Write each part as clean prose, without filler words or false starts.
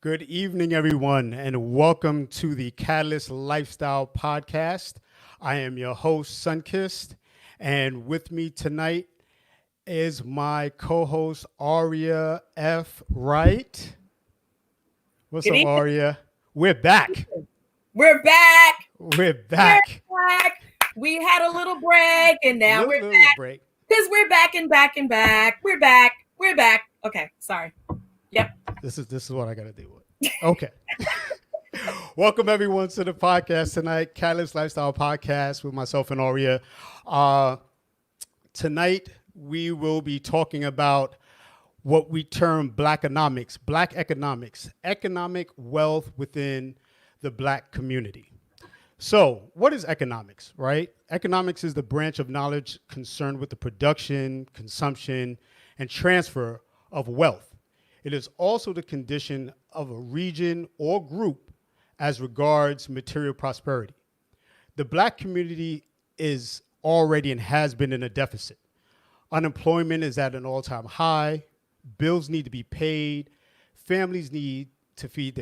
Good evening, everyone, and welcome to the Catalyst Lifestyle Podcast. I am your host, Sunkist, and with me tonight is my co-host, Aria F. Wright. What's Good up, evening. Aria? We're back. We're back. We're back. We're back. We had a little break, and now we're back. Break. Because we're back and back and back. We're back. We're back. Okay, sorry. Yep. This is what I got to deal with. Okay. Welcome, everyone, to the podcast tonight, Catalyst Lifestyle Podcast with myself and Aria. Tonight, we will be talking about what we term Blackonomics, Black economics, economic wealth within the Black community. So what is economics, right? Economics is the branch of knowledge concerned with the production, consumption, and transfer of wealth. It is also the condition of a region or group as regards material prosperity. The Black community is already and has been in a deficit. Unemployment is at an all-time high. Bills need to be paid. Families need to feed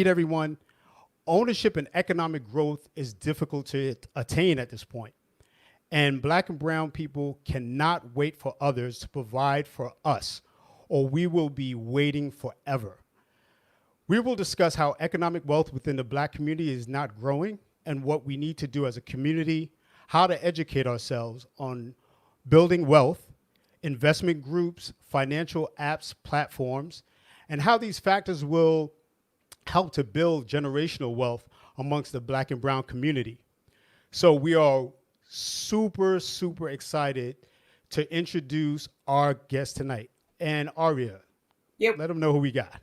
everyone. Ownership and economic growth is difficult to attain at this point. And Black and brown people cannot wait for others to provide for us, or we will be waiting forever. We will discuss how economic wealth within the Black community is not growing and what we need to do as a community, how to educate ourselves on building wealth, investment groups, financial apps, platforms, and how these factors will help to build generational wealth amongst the Black and brown community. So we are super, super excited to introduce our guest tonight. And Aria, let them know who we got.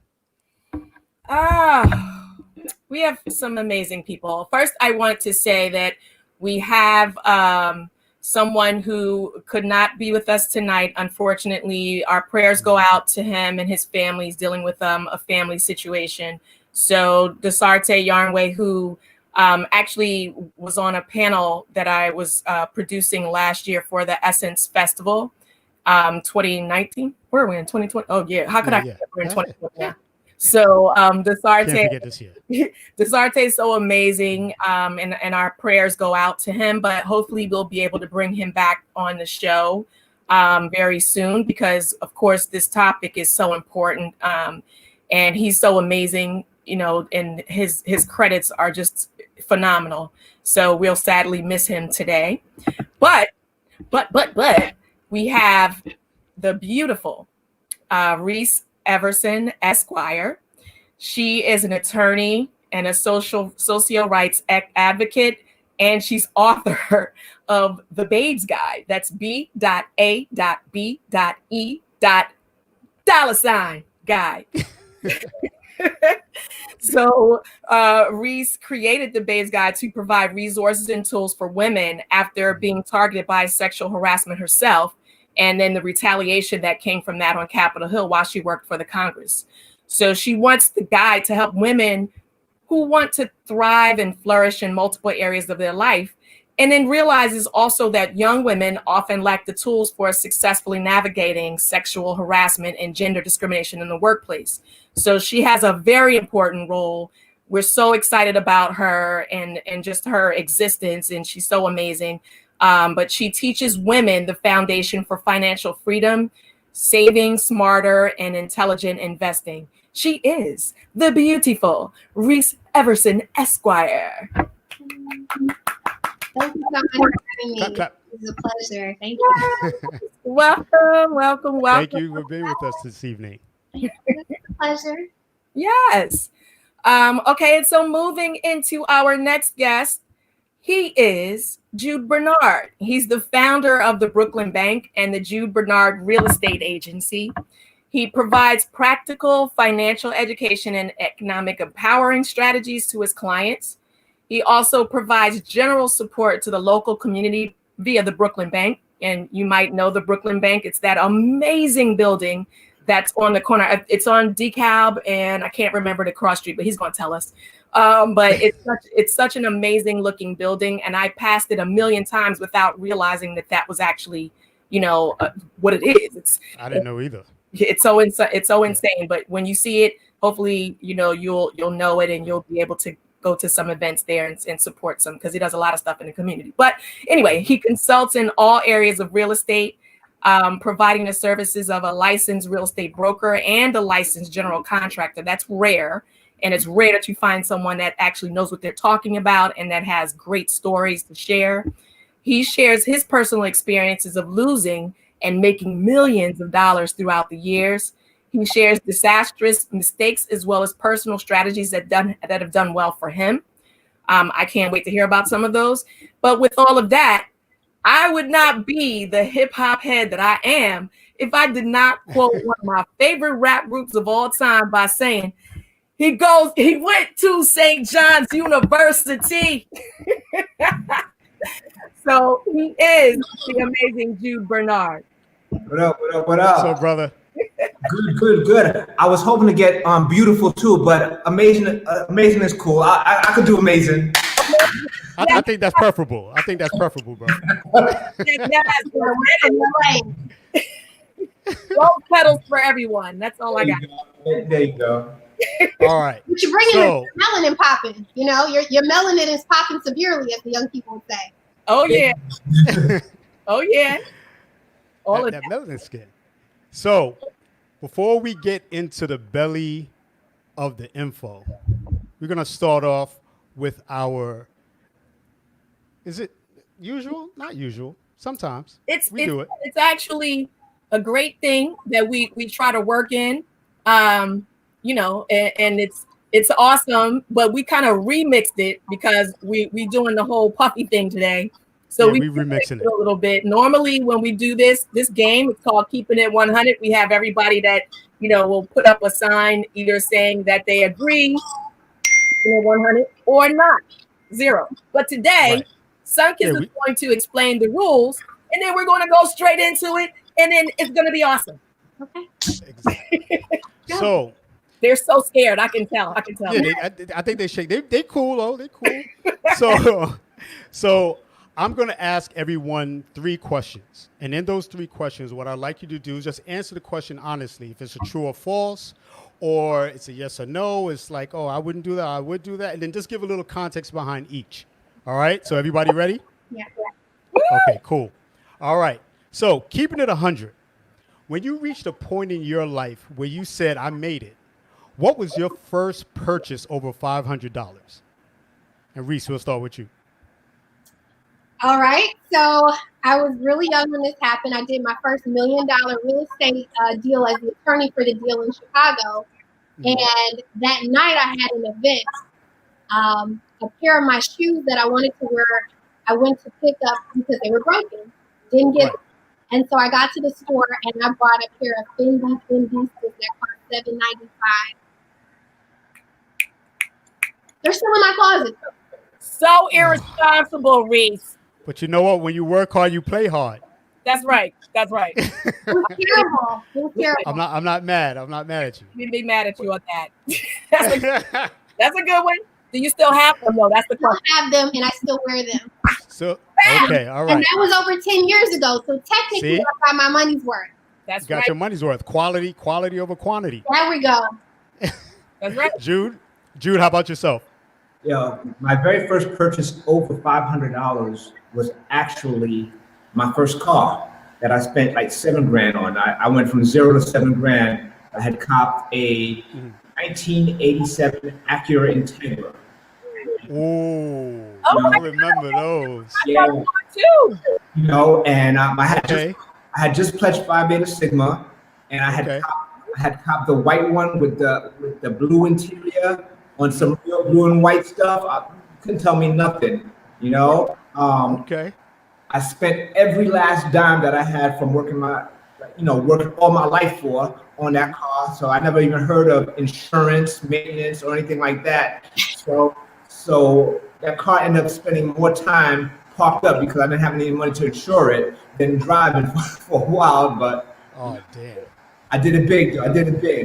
We have some amazing people. First, I want to say that we have someone who could not be with us tonight. Unfortunately, our prayers go out to him and his family. He's dealing with a family situation. So Desarte Yarnway, who actually was on a panel that I was producing last year for the Essence Festival, 2019. Where are we in 2020? Oh yeah, how could I forget we're in 2020 now? So Desarte is so amazing, and our prayers go out to him. But hopefully we'll be able to bring him back on the show very soon, because of course this topic is so important, and he's so amazing. And his credits are just phenomenal. So we'll sadly miss him today. But we have the beautiful Reese Everson, Esquire. She is an attorney and a socio rights advocate, and she's author of The Babes Guide. That's B.A.B.E. Guide. So Reese created the Babes Guide to provide resources and tools for women after being targeted by sexual harassment herself, and then the retaliation that came from that on Capitol Hill while she worked for the Congress. So she wants the guide to help women who want to thrive and flourish in multiple areas of their life, and then realizes also that young women often lack the tools for successfully navigating sexual harassment and gender discrimination in the workplace. So she has a very important role. We're so excited about her and just her existence, and she's so amazing. But she teaches women the foundation for financial freedom, saving smarter and intelligent investing. She is the beautiful Reese Everson, Esquire. Thank you so much for having me. Clap. It's a pleasure. Thank you. Welcome. Thank you for being with us this evening. It's a pleasure. Yes. Okay, and so moving into our next guest, he is Jude Bernard. He's the founder of the Brooklyn Bank and the Jude Bernard Real Estate Agency. He provides practical financial education and economic empowering strategies to his clients. He also provides general support to the local community via the Brooklyn Bank. And you might know the Brooklyn Bank. It's that amazing building that's on the corner. It's on DeKalb, and I can't remember the cross street, but he's going to tell us. But it's such an amazing looking building, and I passed it a million times without realizing that was actually, what it is. I didn't know either. It's so insane. But when you see it, hopefully, you'll know it and you'll be able to go to some events there and support some, because he does a lot of stuff in the community. But anyway, he consults in all areas of real estate, providing the services of a licensed real estate broker and a licensed general contractor. That's rare. And it's rare that you find someone that actually knows what they're talking about and that has great stories to share. He shares his personal experiences of losing and making millions of dollars throughout the years. He shares disastrous mistakes as well as personal strategies that have done well for him. I can't wait to hear about some of those. But with all of that, I would not be the hip hop head that I am if I did not quote one of my favorite rap groups of all time by saying, he went to St. John's University. So he is the amazing Jude Bernard. What up, what up, what up? So, brother. Good. I was hoping to get beautiful too, but amazing is cool. I could do amazing. I think that's preferable. Bro. Gold pedals for everyone. That's all I got. There you go. All right. But you're bringing the melanin popping. Your melanin is popping severely, as the young people would say. Oh yeah. Oh yeah. All that melanin skin. So, before we get into the belly of the info, we're gonna start off with our. Is it usual? Not usual. Sometimes we do it. It's actually a great thing that we try to work in. And it's awesome, but we kind of remixed it because we doing the whole puffy thing today. So we remixing it a little bit. Normally when we do this game, it's called Keeping It 100. We have everybody that, will put up a sign either saying that they agree, 100 or not, 0. But today, Sunkist is going to explain the rules, and then we're going to go straight into it, and then it's going to be awesome. Okay. Exactly. So they're so scared. I can tell. Yeah, I think they shake. They cool though. They cool. So I'm going to ask everyone 3 questions, and in those 3 questions, what I'd like you to do is just answer the question honestly. If it's a true or false, or it's a yes or no, it's like, oh, I wouldn't do that. I would do that, and then just give a little context behind each. All right. So everybody ready? Yeah. Okay. Cool. All right. So keeping it 100. When you reached a point in your life where you said, I made it, what was your first purchase over $500? And Reese, we'll start with you. All right. So I was really young when this happened. I did my first $1 million real estate deal as the attorney for the deal in Chicago. And that night I had an event. A pair of my shoes that I wanted to wear, I went to pick up because they were broken. Didn't get them. And so I got to the store and I bought a pair of Fendi that cost $7.95. They're still in my closet. So irresponsible, Reese. But you know what? When you work hard, you play hard. That's right. It was terrible. I'm not mad. I'm not mad at you. We'd be mad at you on that. That's a good one. Do you still have them? No, that's the question. I have them and I still wear them. So okay, all right. And that was over 10 years ago. So technically, I got my money's worth. That's got your money's worth. Quality over quantity. There we go. That's right. Jude, how about yourself? Yeah, my very first purchase over $500 was actually my first car that I spent like $7,000 on. I went from 0 to $7,000. I had copped a 1987 Acura Integra. Ooh, I remember those. Yeah, and I had just pledged Phi Beta Sigma, and I had copped the white one with the blue interior on some real blue and white stuff. Couldn't tell me nothing, I spent every last dime that I had from working all my life for on that car. So I never even heard of insurance, maintenance, or anything like that. So that car ended up spending more time parked up because I didn't have any money to insure it than driving for a while. But oh damn, I did it big though.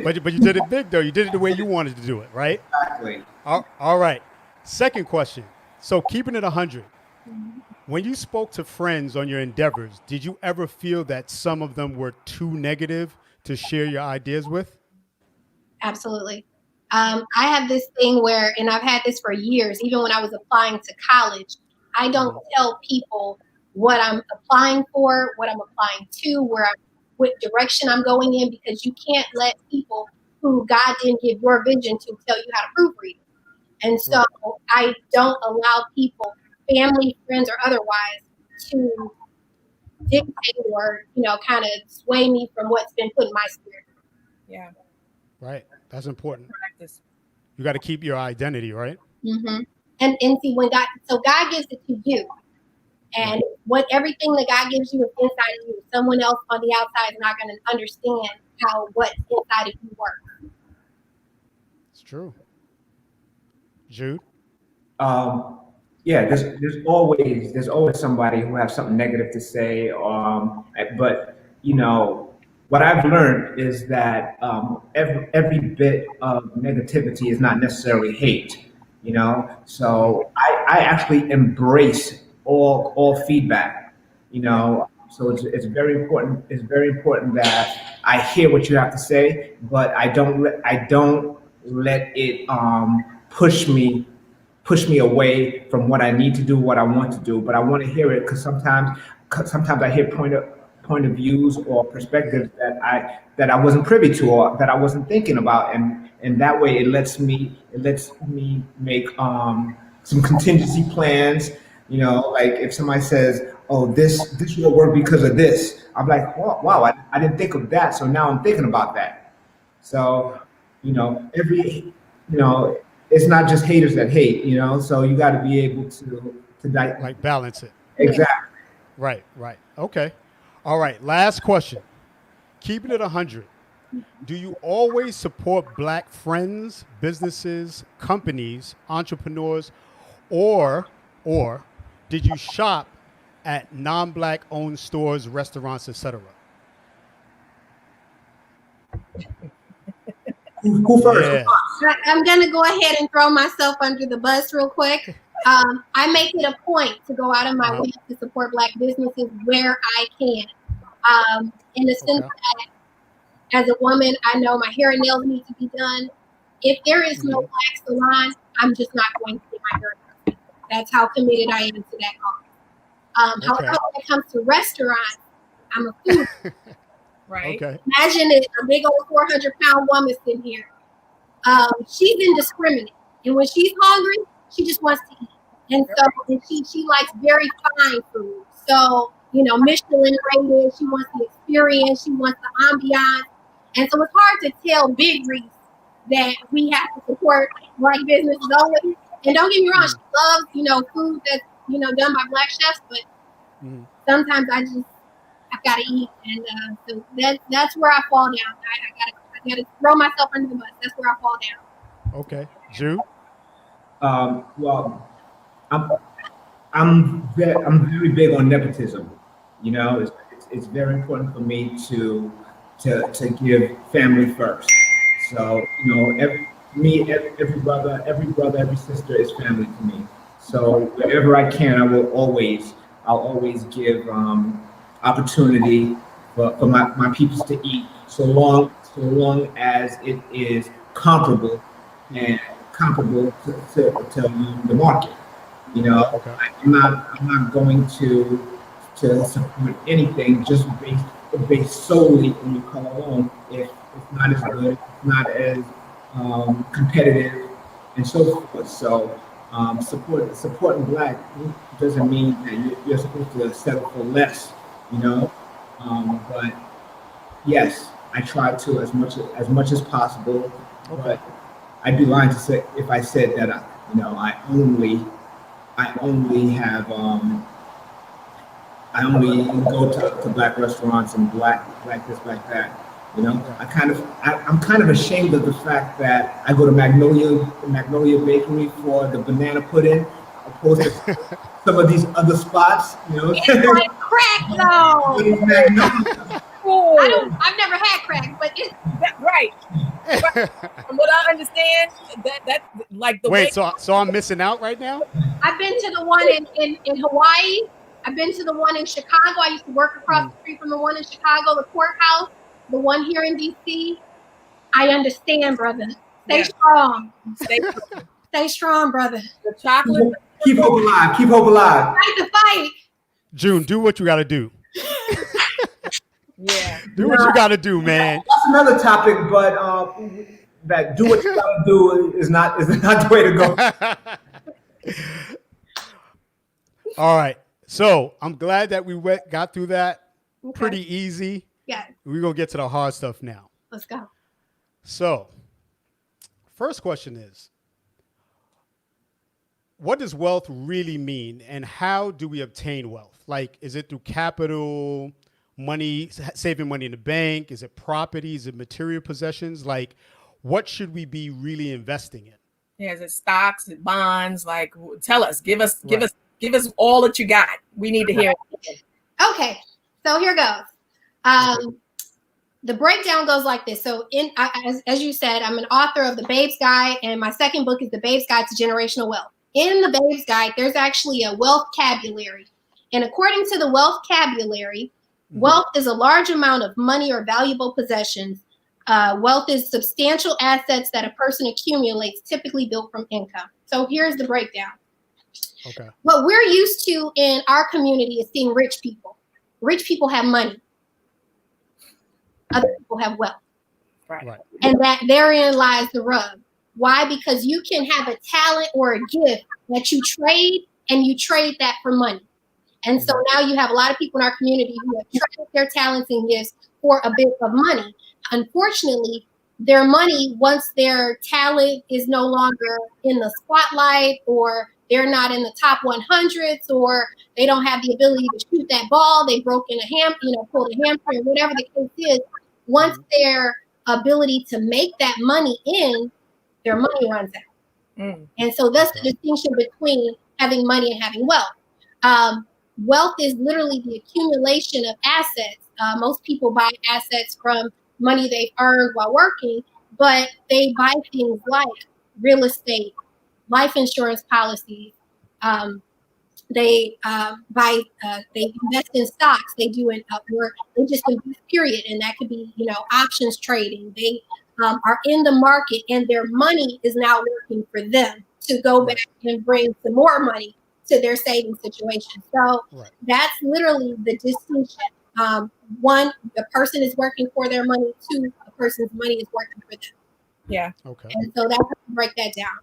But you did it big though. You did it the way you wanted to do it, right? Exactly. All right. Second question. So keeping it 100. When you spoke to friends on your endeavors, did you ever feel that some of them were too negative to share your ideas with? Absolutely. I have this thing where, and I've had this for years, even when I was applying to college, I don't tell people what I'm applying for, what I'm applying to, what direction I'm going in, because you can't let people who God didn't give your vision to tell you how to proofread. And so I don't allow people, family, friends, or otherwise, to dictate or, kind of sway me from what's been put in my spirit. Yeah. Right. That's important. Practice. You got to keep your identity, right? Mm-hmm. And see, God gives it to you. And everything that God gives you is inside of you. Someone else on the outside is not going to understand how what's inside of you works. It's true. Jude? Yeah, there's always somebody who has something negative to say. But what I've learned is that every bit of negativity is not necessarily hate. So I actually embrace all feedback. So it's very important. It's very important that I hear what you have to say, but I don't let it push me away from what I need to do, what I want to do. But I want to hear it because sometimes I hear point of views or perspectives that I wasn't privy to or that I wasn't thinking about, and that way it lets me make some contingency plans. Like if somebody says, "Oh, this will work because of this," I'm like, "Wow, I didn't think of that." So now I'm thinking about that. So it's not just haters that hate. So you got to be able to Like balance it. Exactly. Right. Okay. All right. Last question. Keeping it 100. Do you always support Black friends, businesses, companies, entrepreneurs, or did you shop at non-Black owned stores, restaurants, etc.? Who first? Yeah. I'm going to go ahead and throw myself under the bus real quick. I make it a point to go out of my way to support Black businesses where I can. In the sense that as a woman, I know my hair and nails need to be done. If there is no Black salon, I'm just not going to get my hair done. That's how committed I am to that cause. However, when it comes to restaurants, I'm a food. Right. Okay. Imagine it, a big old 400-pound woman sitting here. She's indiscriminate, and when she's hungry, she just wants to eat. And so she likes very fine food. So, Michelin rated, she wants the experience, she wants the ambiance. And so it's hard to tell Big Reese that we have to support Black businesses only. And don't get me wrong, she loves, food that's, done by Black chefs, but sometimes I've got to eat. And so that's where I fall down. I gotta throw myself under the bus. That's where I fall down. Okay. Jude? Well, I'm very big on nepotism. It's very important for me to give family first. So every brother, every sister is family to me. So wherever I can, I'll always give opportunity for my peoples to eat, so long as it is comparable to the market. I'm not going to support anything just based solely on the color alone if it's not as good, it's not as competitive, and so forth. So supporting Black doesn't mean that you're supposed to settle for less, but yes, I try to as much as possible. But I'd be lying to say if I said that I only go to Black restaurants and black this, Black that. I'm kind of ashamed of the fact that I go to Magnolia Bakery for the banana pudding, opposed to some of these other spots. It's like crack though. I've never had crack, but it's right. From what I understand, that like the Wait, so I'm missing out right now? I've been to the one in Hawaii. I've been to the one in Chicago. I used to work across the street from the one in Chicago, the courthouse, the one here in DC. I understand, brother. Stay strong. Stay Stay strong, brother. the chocolate. Keep hope alive. Keep hope alive. Fight the fight. June, do what you got to do. Yeah. Do what you got to do, man. That's another topic, but that do what you gotta do is not the way to go. All right. So I'm glad that we got through that Okay. pretty easy. Yeah. We're going to get to the hard stuff now. Let's go. So, first question is, what does wealth really mean, and how do we obtain wealth? Like, is it through capital, money, saving money in the bank? Is it property? Is it material possessions? Like, what should we be really investing in? Yeah, is it stocks, is it bonds? Like, tell us, give us all that you got. We need to hear it. Okay, so here goes. The breakdown goes like this. So, as you said, I'm an author of The Babe's Guide, and my second book is The Babe's Guide to Generational Wealth. In The Babe's Guide, there's actually a wealth vocabulary. And according to the wealth vocabulary, wealth is a large amount of money or valuable possessions. Wealth is substantial assets that a person accumulates, typically built from income. So here's the breakdown. Okay. What we're used to in our community is seeing rich people. Rich people have money. Other people have wealth. Right. And that therein lies the rub. Why? Because you can have a talent or a gift that you trade, and you trade that for money. And so now you have a lot of people in our community who have traded their talents and gifts for a bit of money. Unfortunately, their money, once their talent is no longer in the spotlight, or they're not in the top 100s, or they don't have the ability to shoot that ball, they've broken pulled a hamstring, whatever the case is, once their ability to make that money in, their money runs out. And so that's the distinction between having money and having wealth. Wealth is literally the accumulation of assets. Most people buy assets from money they've earned while working, but they buy things like real estate, life insurance policies. They they invest in stocks. They do or they just invest, period. And that could be, options trading. They are in the market, and their money is now working for them to go back and bring some more money to their saving situation. So that's literally the distinction. One, the person is working for their money. Two, a person's money is working for them. Yeah. Okay. And so that's how we break that down.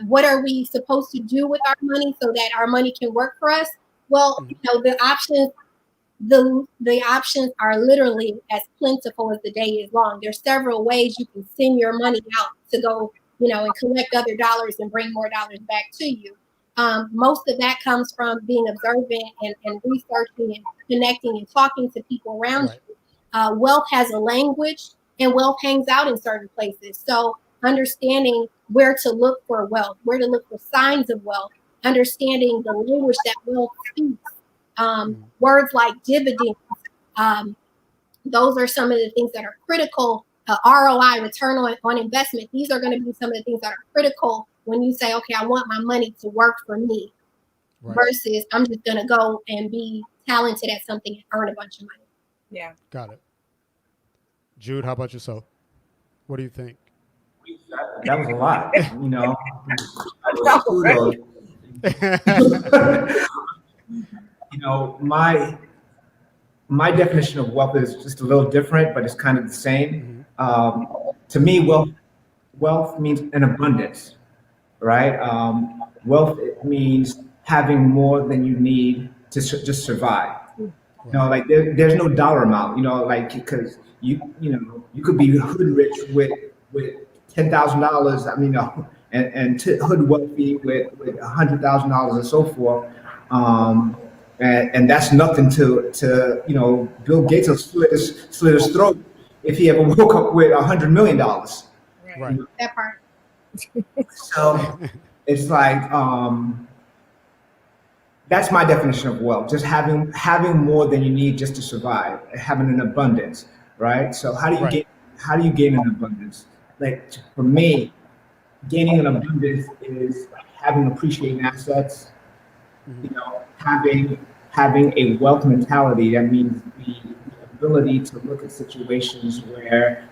What are we supposed to do with our money so that our money can work for us? Well, the options are literally as plentiful as the day is long. There's several ways you can send your money out to go, and collect other dollars and bring more dollars back to you. Most of that comes from being observant and researching and connecting and talking to people around you. Wealth has a language, and wealth hangs out in certain places. So understanding where to look for wealth, where to look for signs of wealth, understanding the language that wealth speaks. Words like dividends, those are some of the things that are critical. ROI, return on investment. These are going to be some of the things that are critical when you say, okay, I want my money to work for me, versus I'm just going to go and be talented at something and earn a bunch of money. Yeah. Got it. Jude, how about yourself? What do you think? That was a lot, my definition of wealth is just a little different, but it's kind of the same. To me, wealth means an abundance, right? Wealth means having more than you need to just survive. Like there's no dollar amount, because you could be hood rich with $10,000. And hood wealthy with $100,000 and so forth. And that's nothing to Bill Gates will slit his throat if he ever woke up with $100 million. Right. That part. So it's like that's my definition of wealth: just having more than you need just to survive, having an abundance, right? So how do you gain an abundance? Like for me, gaining an abundance is having appreciating assets. Having a wealth mentality. That means the ability to look at situations where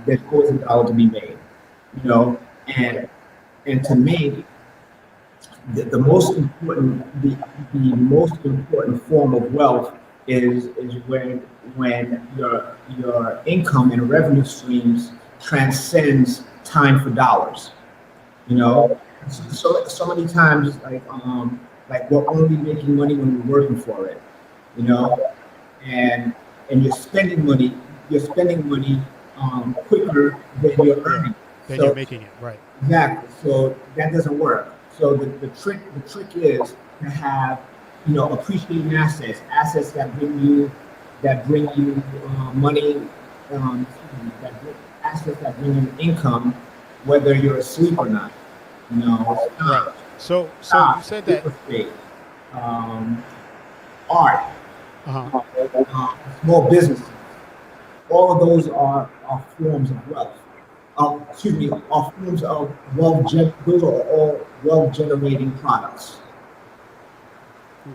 there's always a dollar to be made, you know, and to me, the most important the most important form of wealth is when your income and revenue streams transcends time for dollars. You know, so many times like we're only making money when we're working for it. You know, and you're spending money quicker than you're Yeah. earning. Then you're So making it right. exactly. So that doesn't work. So the trick is to have, appreciating assets that bring you money, assets that bring you income, whether you're asleep or not. Right. Stocks, So you said that. real estate, um, art, Uh-huh. small businesses. All of those are forms of wealth. Excuse me, are forms of wealth. Those are all wealth generating products.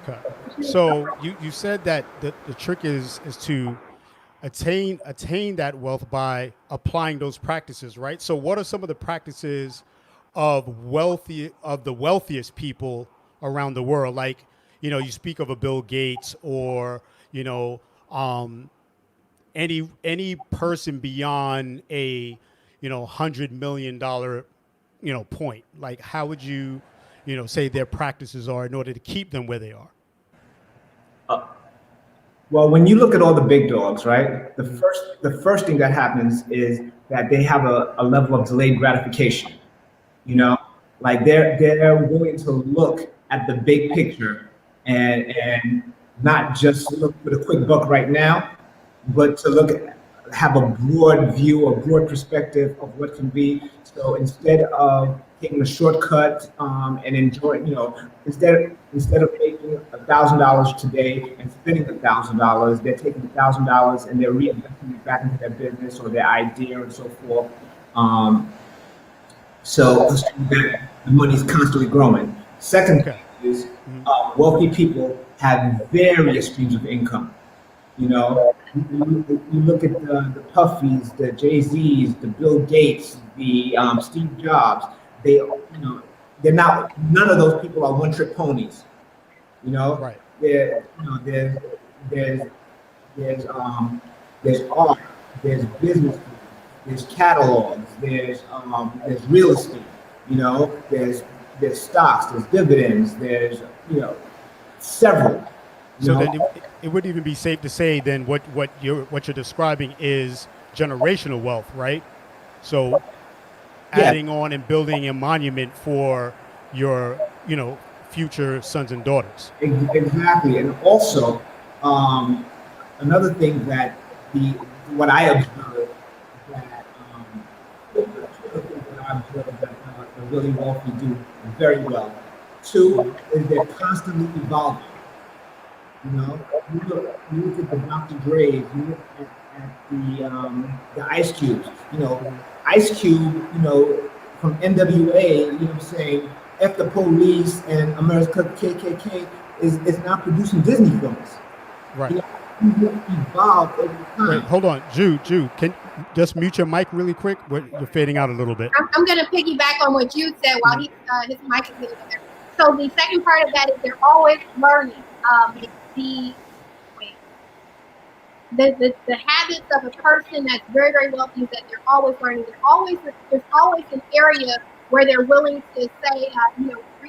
Okay. So you said that the trick is to attain that wealth by applying those practices, right? So what are some of the practices of the wealthiest people around the world? Like, you speak of a Bill Gates or, you know, um, any person beyond a, $100 million, point. Like, how would you, say their practices are in order to keep them where they are? Well, when you look at all the big dogs, right? The Mhm. first thing that happens is that they have a level of delayed gratification. You Mhm. know, like they're willing to look at the big picture and not just look for the quick buck right now, but to have a broad view, a broad perspective of what can be. So instead of taking a shortcut and enjoying, instead of making $1,000 today and spending $1,000, they're taking $1,000 and they're reinvesting it back into their business or their idea and so forth. Um, so that the money's constantly growing. Second Okay. thing is Mhm. wealthy people have various streams of income. You look at the Puffys, the Jay-Z's, the Bill Gates, the Steve Jobs. They're not. None of those people are one-trick ponies. You know, Right. there, you know, there's there's um, there's art, there's businesses, there's catalogs, there's real estate. There's stocks, there's dividends, there's several. You So know, then it would even be safe to say then what you're describing is generational wealth, right? So yeah, adding on and building a monument for your, future sons and daughters. exactly. And also, um, another thing that the what I observe that two of the things that I observe that the really wealthy do very well. Two Mhm. is they're constantly evolving. You look at the Dr. Dre's, you look at the Ice Cubes. Mhm. Ice Cube, from NWA, saying F the police and America KKK is not producing Disney films. You Right. know, he evolved over Wait, time. hold on. Jude, can just mute your mic really quick? You're fading out a little bit. I'm going to piggyback on what you said while Mhm. his mic is getting there. So the second part of that is they're always learning. The wait, the habits of a person that's very very wealthy is that they're always learning. There's always an area where they're willing to say,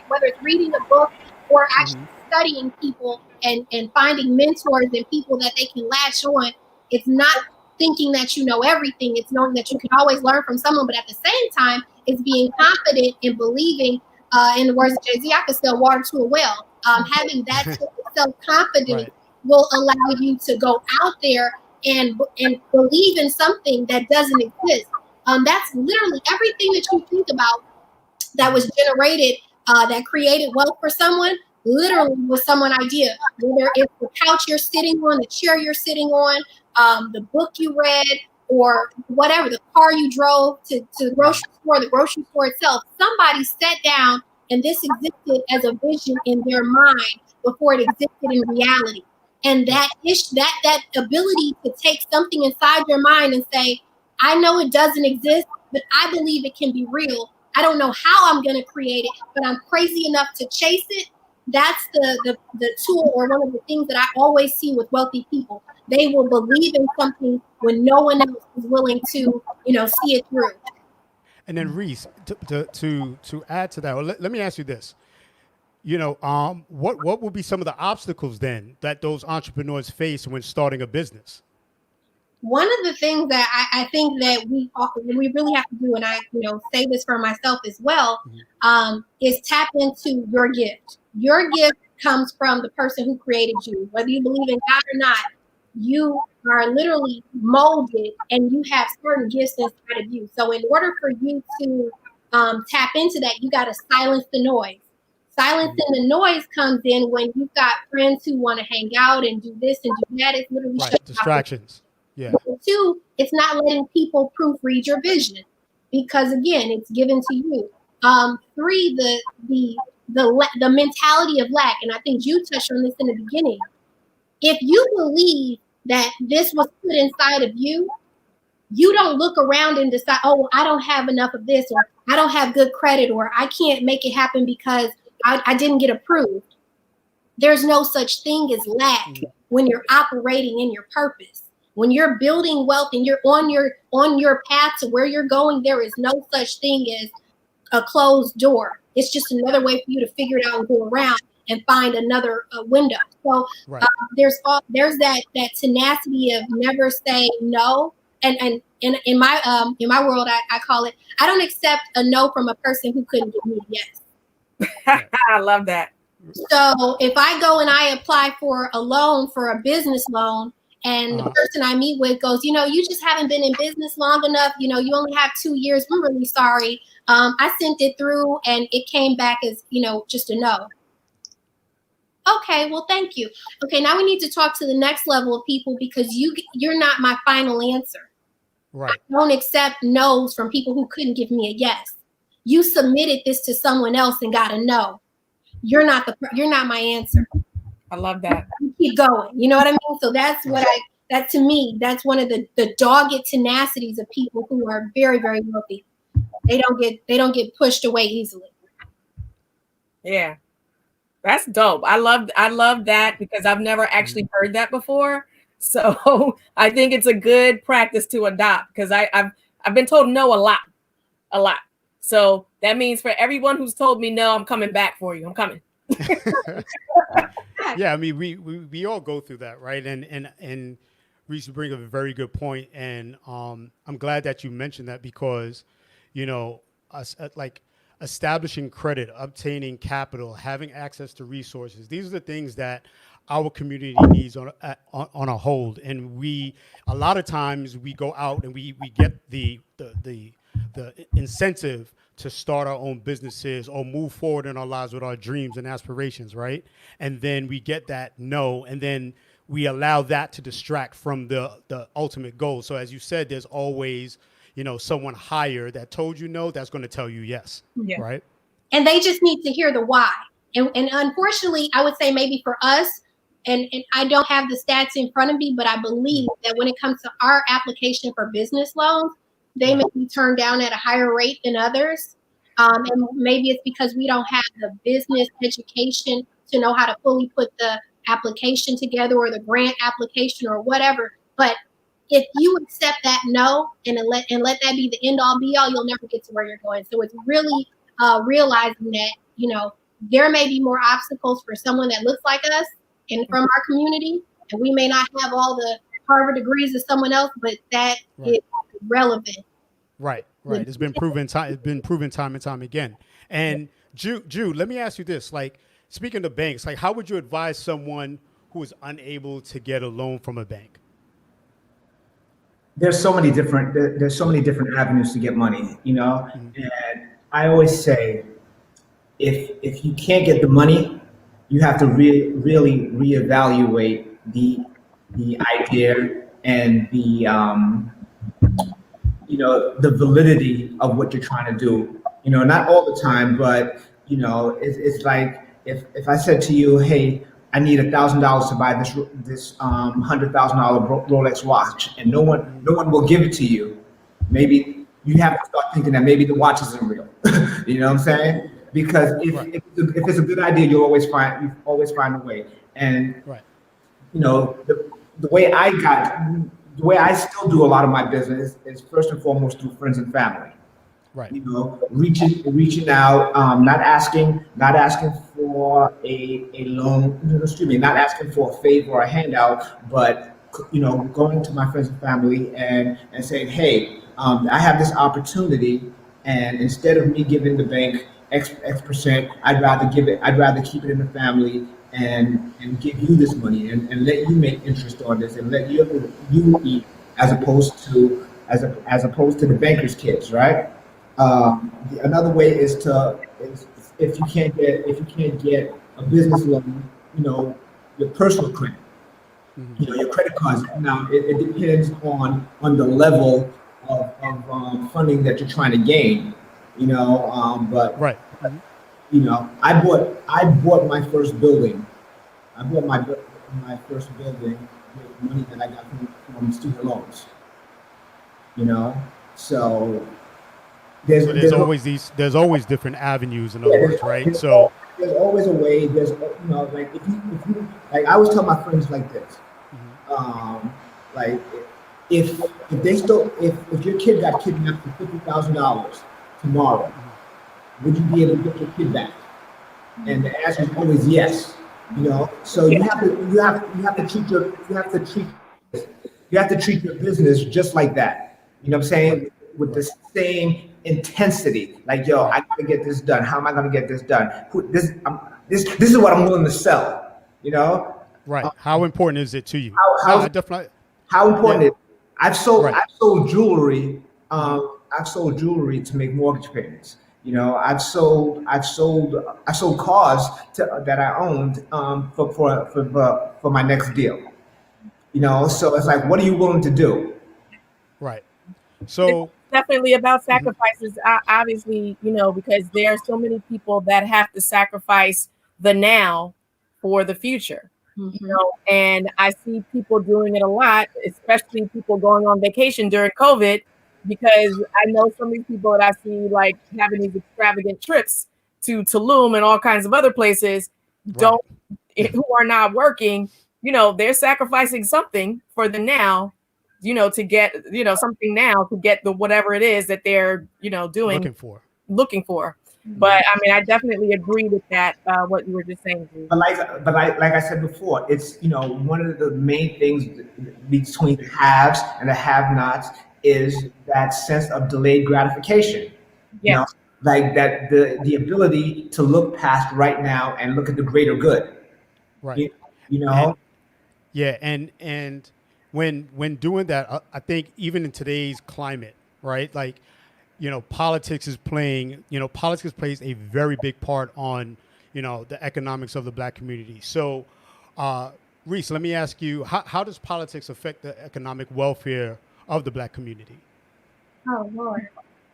whether it's reading a book or actually Mhm. studying people and finding mentors and people that they can latch on. It's not thinking that you know everything. It's knowing that you can always learn from someone, but at the same time, it's being confident and believing. In the words of Jay-Z, I could sell water to a well. Having that type of self-confidence Right. will allow you to go out there and believe in something that doesn't exist. That's literally everything that you think about that Mhm. was generated, that created wealth for someone, literally was someone idea. Whether it's the couch you're sitting on, the chair you're sitting on, the book you read, or whatever, the car you drove to Mhm. the grocery store itself, somebody sat down and this existed as a vision in their mind before it existed in reality. And Right. that ability to take something inside your mind and say, I know it doesn't exist, but I believe it can be real. I don't know how I'm going to create it, but I'm crazy enough to chase it. That's the tool, or one of the things that I always see with wealthy people. They will believe in something when no one else is willing to, see it through. And then Reese, to add to that, or let me ask you this. What will be some of the obstacles then that those entrepreneurs face when starting a business? One of the things that I think that we really have to do, and I say this for myself as well, is tap into your gift. Your gift comes from the person who created you. Whether you believe in God or not, you are literally molded, and you have certain gifts inside of you. So in order for you to tap into that, you got to silence the noise. Silencing the noise comes in when you've got friends who want to hang out and do this and do that. It's literally right. Distractions. Yeah. Two, it's not letting people proofread your vision, because again, it's given to you. Three, the mentality of lack, and I think you touched on this in the beginning. If you believe that this was put inside of you, you don't look around and decide, oh, I don't have enough of this, or I don't have good credit, or I can't make it happen because I didn't get approved. There's no such thing as lack when you're operating in your purpose. When you're building wealth and you're on your path to where you're going, there is no such thing as a closed door. It's just another way for you to figure it out and go around and find another window. So there's that tenacity of never saying no. And in my world, I call it, I don't accept a no from a person who couldn't give me a yes. I love that. So if I go and I apply for a loan, for a business loan, and the person I meet with goes, you just haven't been in business long enough. You only have 2 years. I'm really sorry. I sent it through and it came back as, just a no. Okay, well, thank you. Okay, now we need to talk to the next level of people, because you're not my final answer. Right. I don't accept no's from people who couldn't give me a yes. You submitted this to someone else and got a no. You're not my answer. I love that. You keep going. You know what I mean? So that's that to me, that's one of the dogged tenacities of people who are very, very wealthy. They don't get pushed away easily. Yeah. That's dope. I love that, because I've never actually heard that before. So I think it's a good practice to adopt, because I've been told no a lot. So that means for everyone who's told me no, I'm coming back for you. I'm coming. Yeah, I mean, we all go through that, right? And Reese bring up a very good point, and I'm glad that you mentioned that, because like establishing credit, obtaining capital, having access to resources, these are the things that our community needs on a hold. And a lot of times we go out and we get the incentive to start our own businesses or move forward in our lives with our dreams and aspirations, right? And then we get that no, and then we allow that to distract from the ultimate goal. So as you said, there's always, someone higher that told you no, that's going to tell you yes, right? And they just need to hear the why. And unfortunately, I would say maybe for us, and I don't have the stats in front of me, but I believe that when it comes to our application for business loans, they may be turned down at a higher rate than others. And maybe it's because we don't have the business education to know how to fully put the application together, or the grant application, or whatever. But if you accept that no and let that be the end all be all, you'll never get to where you're going. So it's really realizing that, there may be more obstacles for someone that looks like us and from our community, and we may not have all the Harvard degrees as someone else, but that is relevant. Right. It's been proven time and time again. And Jude, let me ask you this: like, speaking of banks, like, how would you advise someone who is unable to get a loan from a bank? There's so many different avenues to get money, and I always say, if you can't get the money, you have to really reevaluate the idea and the validity of what you're trying to do. Not all the time, but it's like if I said to you, hey, I need $1,000 to buy this $100,000 Rolex watch, and no one will give it to you. Maybe you have to start thinking that maybe the watch isn't real. You know what I'm saying? Because if it's a good idea, you always find a way. And you know, the way I still do a lot of my business is first and foremost through friends and family. Right. You know, reaching out, not asking for a loan, not asking for a favor or a handout, but you know, going to my friends and family and saying, hey, I have this opportunity, and instead of me giving the bank X percent, I'd rather keep it in the family and give you this money and let you make interest on this and let you eat as opposed to the banker's kids, right? Another way is if you can't get a business loan, you know, your personal credit, you know, your credit cards. Now it depends on the level of funding that you're trying to gain, you know. But you know, I bought my first building. I bought my first building with money that I got from student loans. You know, so. There's always different avenues, in other words, right? So there's always a way. There's, you know, like if you like, I always tell my friends like this, like if your kid got kidnapped for $50,000 tomorrow, would you be able to get your kid back? And the answer is always yes. You know, so you have to treat your business just like that. You know what I'm saying? With the same intensity, like, yo, I gotta get this done. How am I gonna get this done? This is what I'm willing to sell. You know, right? How important is it to you? How important is it? I've sold jewelry. I've sold jewelry to make mortgage payments. You know, I've sold cars that I owned for my next deal. You know, so it's like, what are you willing to do? Right. So it's definitely about sacrifices, obviously, you know, because there are so many people that have to sacrifice the now for the future. You know, and I see people doing it a lot, especially people going on vacation during COVID, because I know so many people that I see like having these extravagant trips to Tulum and all kinds of other places who are not working. You know, they're sacrificing something for the now, you know, to get, you know, something now to get the whatever it is that they're, you know, looking for. But I mean, I definitely agree with that, what you were just saying, Drew. But like I said before, it's, you know, one of the main things between the haves and the have-nots is that sense of delayed gratification. You know, like that the ability to look past right now and look at the greater good. Right. You know? And when doing that, I think even in today's climate, right? Like, you know, politics plays a very big part on, you know, the economics of the Black community. So, Reese, let me ask you, how does politics affect the economic welfare of the Black community? Oh, Lord.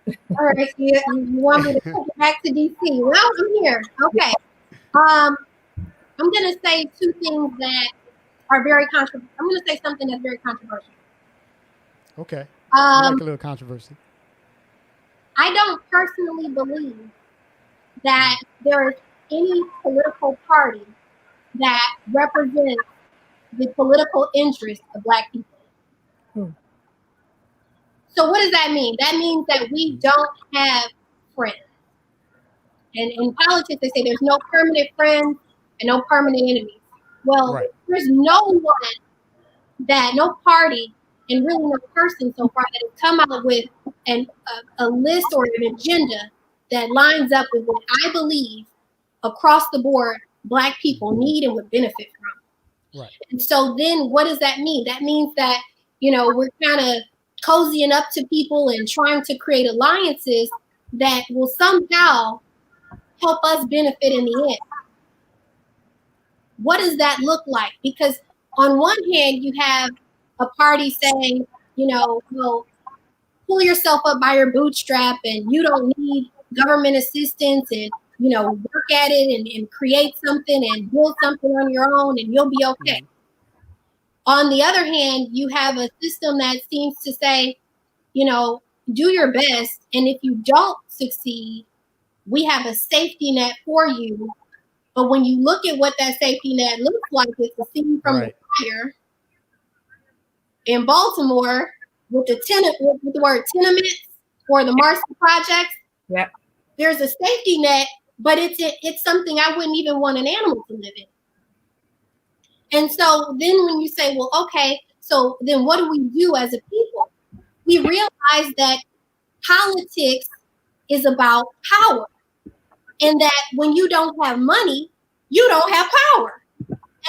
All right, you want me to take it back to DC? Well, I'm here. Okay. I'm going to say two things that are very controversial. I'm going to say something that's very controversial. Okay. I like a little controversy. I don't personally believe that there is any political party that represents the political interests of Black people. So what does that mean? That means that we don't have friends. And in politics, they say there's no permanent friends and no permanent enemies. Well, there's no party and really no person so far that has come out with a list or an agenda that lines up with what I believe across the board Black people need and would benefit from. Right. And so then what does that mean? That means that, you know, we're kind of cozying up to people and trying to create alliances that will somehow help us benefit in the end. What does that look like? Because on one hand, you have a party saying, you know, well, pull yourself up by your bootstrap and you don't need government assistance and, you know, work at it and create something and build something on your own and you'll be okay. On the other hand, you have a system that seems to say, you know, do your best. And if you don't succeed, we have a safety net for you. But when you look at what that safety net looks like, it's a scene from the fire in Baltimore with the word tenements or the Marcy projects. Yep. There's a safety net, but it's something I wouldn't even want an animal to live in. And so then when you say, well, okay, so then what do we do as a people? We realize that politics is about power, and that when you don't have money, you don't have power.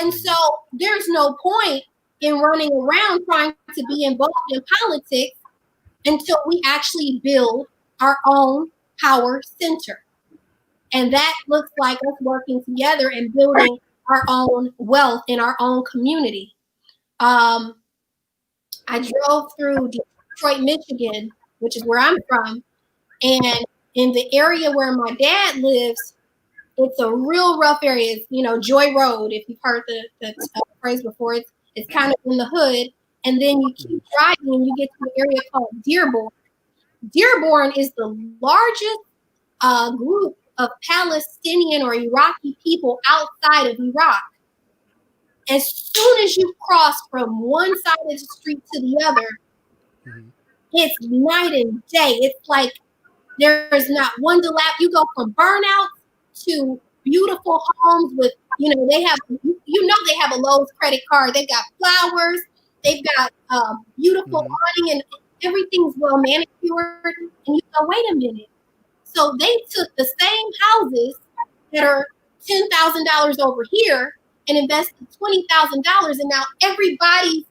And so there's no point in running around trying to be involved in politics until we actually build our own power center. And that looks like us working together and building our own wealth in our own community. I drove through Detroit, Michigan, which is where I'm from. And in the area where my dad lives, it's a real rough area. It's, Joy Road, if you've heard the phrase before. It's kind of in the hood. And then you keep driving and you get to an area called Dearborn. Dearborn is the largest group of Palestinian or Iraqi people outside of Iraq. As soon as you cross from one side of the street to the other, it's night and day. It's like there's not one you go from burnout to beautiful homes with, they have a Lowe's credit card. They've got flowers. They've got beautiful awning, and everything's well manicured. And you go, wait a minute. So they took the same houses that are $10,000 over here and invested $20,000, and now everybody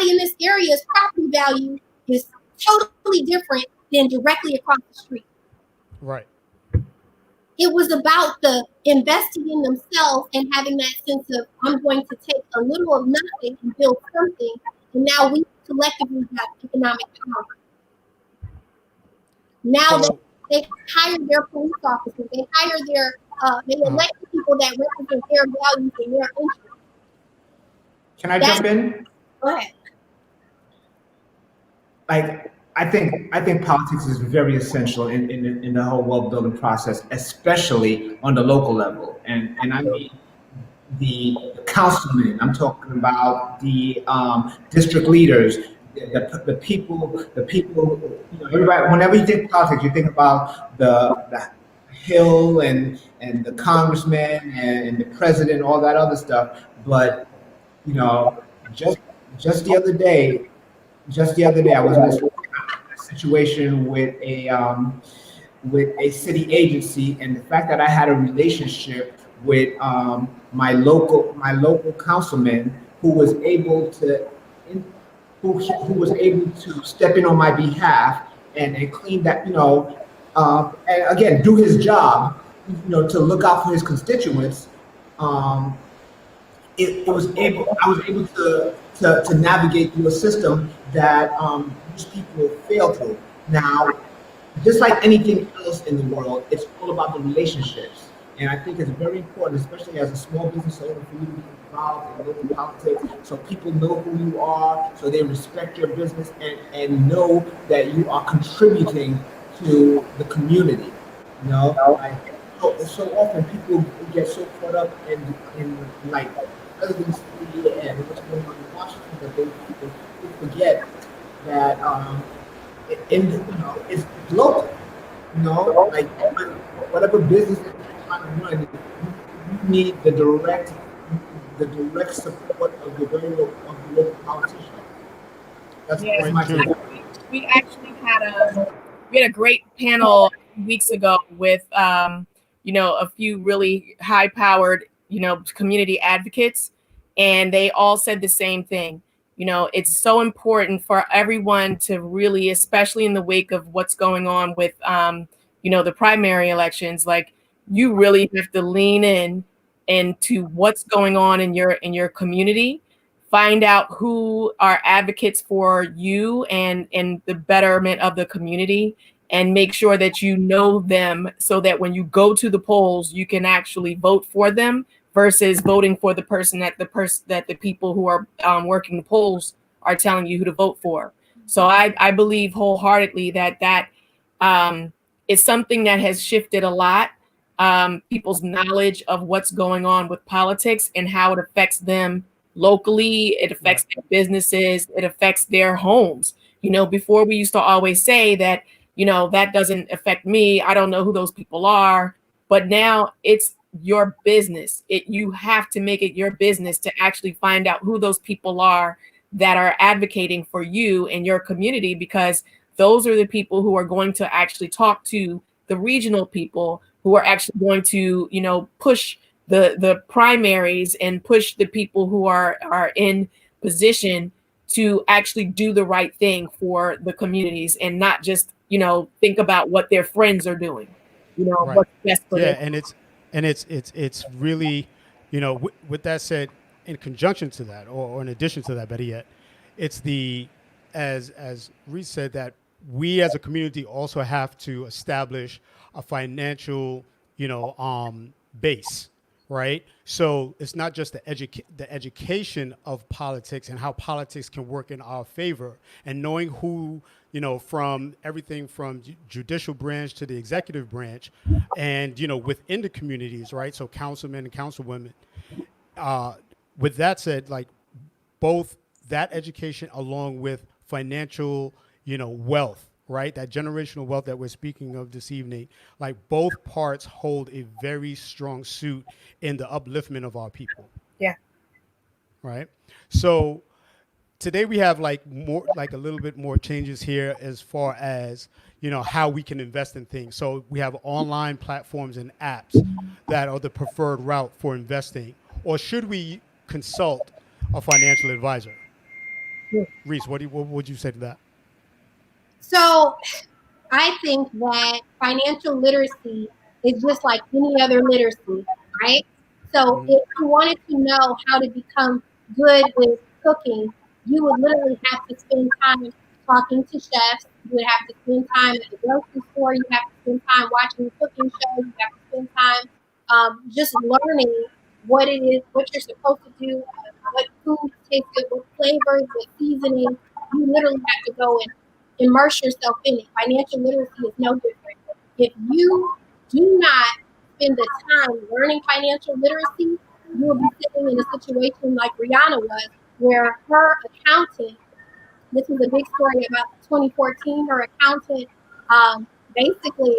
in this area's property value is totally different than directly across the street. Right. It was about the investing in themselves and having that sense of, I'm going to take a little of nothing and build something. And now we collectively have economic power. Now they hire their police officers. They hire they elect people that represent their values and their interests. Can I jump in? Go ahead. I think politics is very essential in the whole wealth building process, especially on the local level. And I mean the councilmen. I'm talking about the district leaders, the people. Everybody. Whenever you think politics, you think about the Hill and the congressman and the president, all that other stuff. But just the other day, I was in a situation with a city agency, and the fact that I had a relationship with my local councilman who was able to step in on my behalf and clean that, and again do his job, to look out for his constituents. I was able to navigate through a system that most people fail through. Now, just like anything else in the world, it's all about the relationships. And I think it's very important, especially as a small business owner, for you to be involved in local politics, so people know who you are, so they respect your business and know that you are contributing to the community. So often people get so caught up in like presidency and what's going on in Washington that they forget that it's local. Like whatever business you're trying to run, you need the direct support of the local politician. That's my take. We actually had a great panel weeks ago with a few really high-powered community advocates, and they all said the same thing. It's so important for everyone to really, especially in the wake of what's going on with the primary elections, like you really have to lean into what's going on in your community, find out who are advocates for you and the betterment of the community, and make sure that you know them so that when you go to the polls, you can actually vote for them versus voting for the person that the people who are working the polls are telling you who to vote for. So I believe wholeheartedly that is something that has shifted a lot. People's knowledge of what's going on with politics and how it affects them locally, it affects their businesses, it affects their homes. Before we used to always say that, that doesn't affect me. I don't know who those people are. But now it's your business. You have to make it your business to actually find out who those people are that are advocating for you and your community, because those are the people who are going to actually talk to the regional people who are actually going to, push the primaries and push the people who are in position to actually do the right thing for the communities and not just, think about what their friends are doing, Right. what's best for Yeah, them. and it's really, with that said, in conjunction to that, or in addition to that, better yet, it's the as Reese said, that we as a community also have to establish a financial, base, right? So it's not just the education of politics and how politics can work in our favor, and knowing who, from everything from judicial branch to the executive branch, and within the communities, right? So councilmen and councilwomen. With that said, like, both that education along with financial, wealth, right? That generational wealth that we're speaking of this evening, like, both parts hold a very strong suit in the upliftment of our people, Yeah. right? So today we have like a little bit more changes here as far as, how we can invest in things. So we have online platforms and apps that are the preferred route for investing, or should we consult a financial advisor? Reese, what would you say to that? So I think that financial literacy is just like any other literacy, right? So Mhm. if you wanted to know how to become good with cooking, you would literally have to spend time talking to chefs. You would have to spend time at the grocery store. You have to spend time watching cooking shows. You have to spend time just learning what it is, what you're supposed to do, what foods taste good, what flavors, what seasonings. You literally have to go and immerse yourself in it. Financial literacy is no different. If you do not spend the time learning financial literacy, you will be sitting in a situation like Rihanna was, where her accountant, this was a big story about 2014, her accountant basically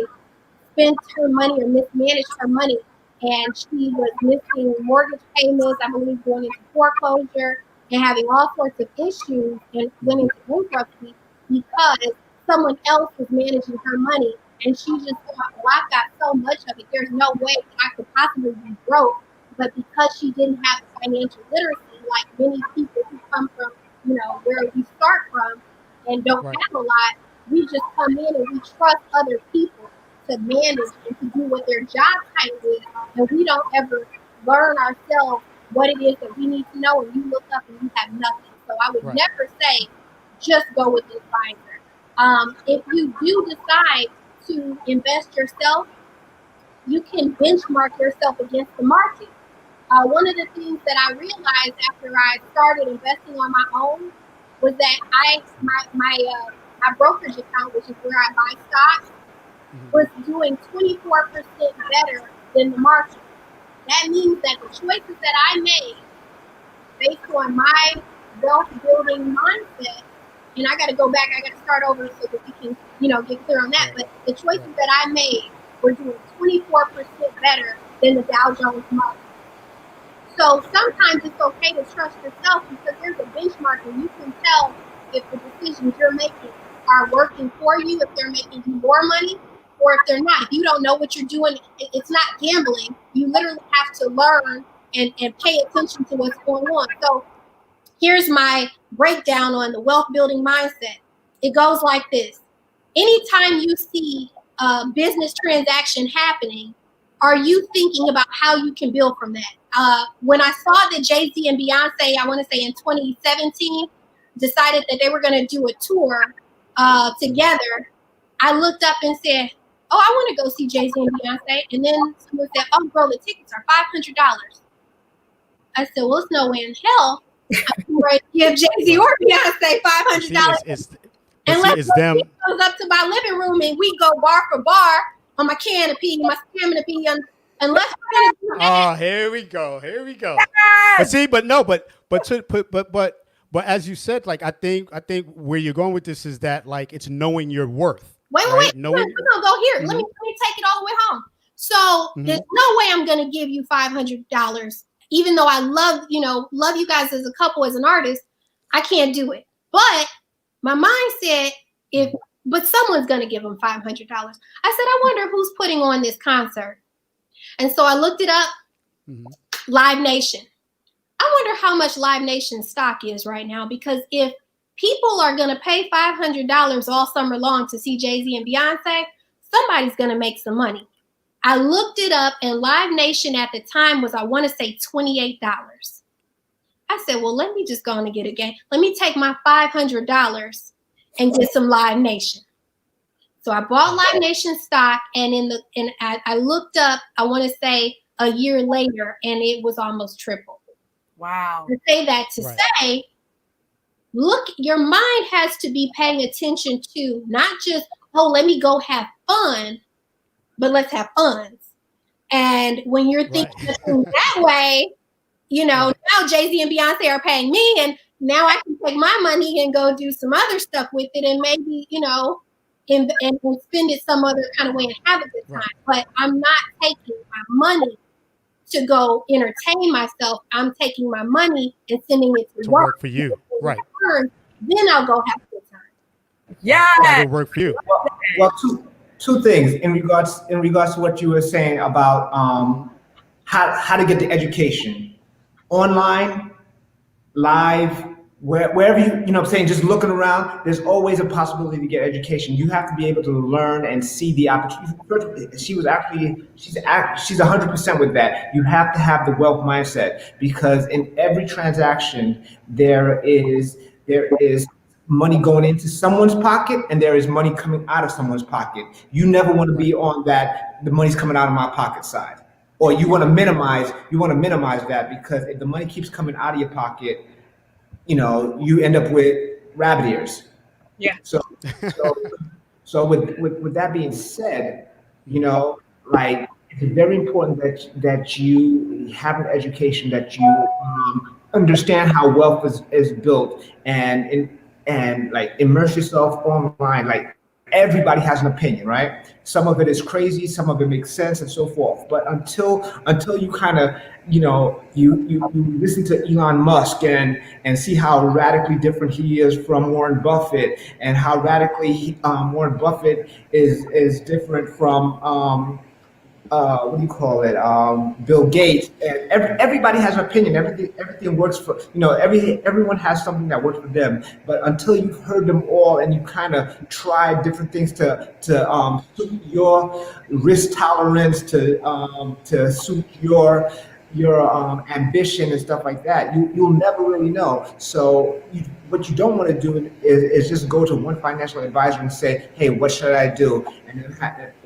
spent her money or mismanaged her money, and she was missing mortgage payments, I believe, going into foreclosure and having all sorts of issues, and went into bankruptcy because someone else was managing her money. And she just thought, well, I've got so much of it, there's no way I could possibly be broke. But because she didn't have the financial literacy, like many people who come from, where we start from and don't Right. have a lot, we just come in and we trust other people to manage and to do what their job title is, and we don't ever learn ourselves what it is that we need to know, and you look up and you have nothing. So I would Right. never say just go with an advisor. If you do decide to invest yourself, you can benchmark yourself against the market. One of the things that I realized after I started investing on my own was that my brokerage account, which is where I buy stocks, Mhm. was doing 24% better than the market. That means that the choices that I made based on my wealth building mindset, and I got to go back, I got to start over so that we can, get clear on that. Right. But the choices Right. that I made were doing 24% better than the Dow Jones market. So sometimes it's okay to trust yourself because there's a benchmark and you can tell if the decisions you're making are working for you, if they're making you more money, or if they're not. If you don't know what you're doing, it's not gambling. You literally have to learn and pay attention to what's going on. So here's my breakdown on the wealth building mindset. It goes like this. Anytime you see a business transaction happening, are you thinking about how you can build from that? When I saw that Jay-Z and Beyonce, I want to say in 2017, decided that they were going to do a tour together, I looked up and said, oh, I want to go see Jay-Z and Beyonce. And then someone said, oh, girl, the tickets are $500. I said, well, it's no way in hell I'm ready to give Jay-Z Right. or Beyonce And see, $500. And see, let's it's them. goes up to my living room and we go bar for bar on my canopy, my stamina be and let's do that. Oh, here we go. Here we go. But see, but as you said, like I think where you're going with this is that like it's knowing your worth. Wait. Knowing, We're gonna go here. Let me take it all the way home. So there's no way I'm gonna give you $500, even though I love you guys as a couple, as an artist. I can't do it. But my mind said, but someone's gonna give them $500. I said, I wonder who's putting on this concert. And so I looked it up. Live Nation. I wonder how much Live Nation stock is right now, because if people are going to pay $500 all summer long to see Jay-Z and Beyonce, somebody's going to make some money. I looked it up, and Live Nation at the time was, I want to say, $28. I said, well, let me just go on and get a game. Let me take my $500 and get some Live Nation. So I bought Live Nation stock, and I looked up, I want to say a year later, and it was almost triple. Wow. To say that to say, look, your mind has to be paying attention to not just, oh, let me go have fun, but let's have fun. And when you're thinking that way, now Jay-Z and Beyonce are paying me, and now I can take my money and go do some other stuff with it, and maybe, and spend it some other kind of way and have a good time. But I'm not taking my money to go entertain myself. I'm taking my money and sending it to work for you. Right. Then I'll go have a good time. Yeah. That'll work for you. Well, two things in regards to what you were saying about how to get the education online, live, wherever you know what I'm saying, just looking around, there's always a possibility to get education. You have to be able to learn and see the opportunity. She's 100% with that. You have to have the wealth mindset, because in every transaction there is money going into someone's pocket and there is money coming out of someone's pocket. You never want to be on that, the money's coming out of my pocket side. Or you want to minimize that, because if the money keeps coming out of your pocket, you end up with rabbit ears. Yeah. So with that being said, like, it's very important that you have an education, that you understand how wealth is built, and like immerse yourself online. Like, everybody has an opinion, right? Some of it is crazy, some of it makes sense, and so forth. But until you kind of, you listen to Elon Musk and see how radically different he is from Warren Buffett, and how radically Warren Buffett is different from what do you call it? Bill Gates. And everybody has an opinion. Everything works for, everyone has something that works for them. But until you've heard them all and you kind of try different things to suit your risk tolerance, to suit your ambition and stuff like that, you'll never really know. So what you don't want to do is just go to one financial advisor and say, hey, what should I do? And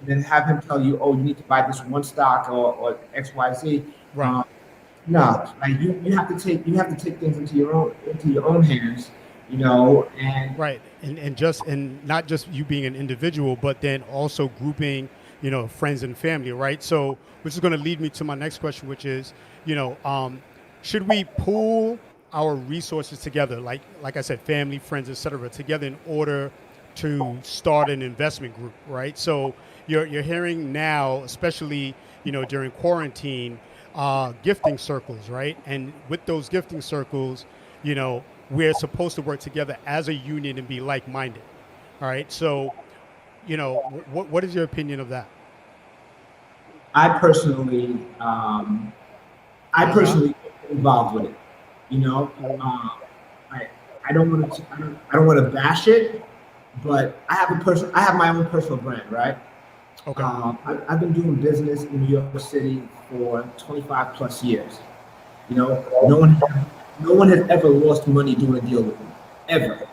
then have him tell you, oh, you need to buy this one stock or XYZ. Right. No, like you have to take things into your own hands, and right. And not just you being an individual, but then also grouping, friends and family, right? So which is going to lead me to my next question, which is, should we pool our resources together, like I said, family, friends, etc., together in order to start an investment group, right? So you're hearing now, especially during quarantine, gifting circles, right? And with those gifting circles, we're supposed to work together as a union and be like-minded, all right? So, what is your opinion of that? I personally get involved with it. I don't want to bash it, but I have my own personal brand, right? Okay. I've been doing business in New York City for 25 plus years. No one has ever lost money doing a deal with me, ever.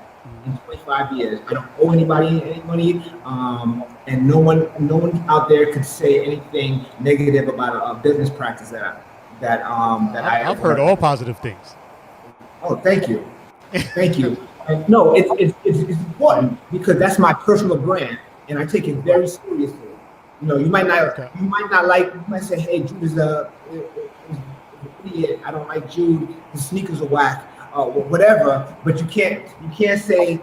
In 25 years, I don't owe anybody any money, and no one out there could say anything negative about a business practice that I've heard all positive things. Oh, thank you. No, it's important because that's my personal brand, and I take it very seriously. You know, you might not like, you might say, hey, Jude is is an idiot. I don't like Jude. His sneakers are whack, whatever. But you can't say,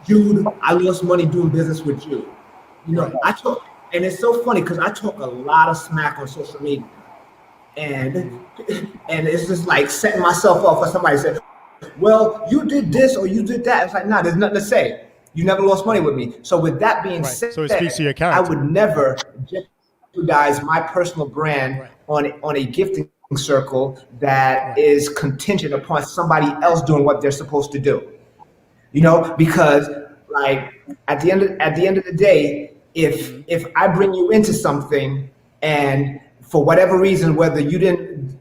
Jude, I lost money doing business with Jude. You know, I talk, and it's so funny because I talk a lot of smack on social media, and it's just like setting myself up for somebody to say, well, you did this or you did that. It's like, nah, there's nothing to say. You never lost money with me. So with that being said, so it speaks to your I character. would never jeopardize my personal brand on a gifting circle that is contingent upon somebody else doing what they're supposed to do. You know, because like at the end of the day, if I bring you into something and for whatever reason, whether you didn't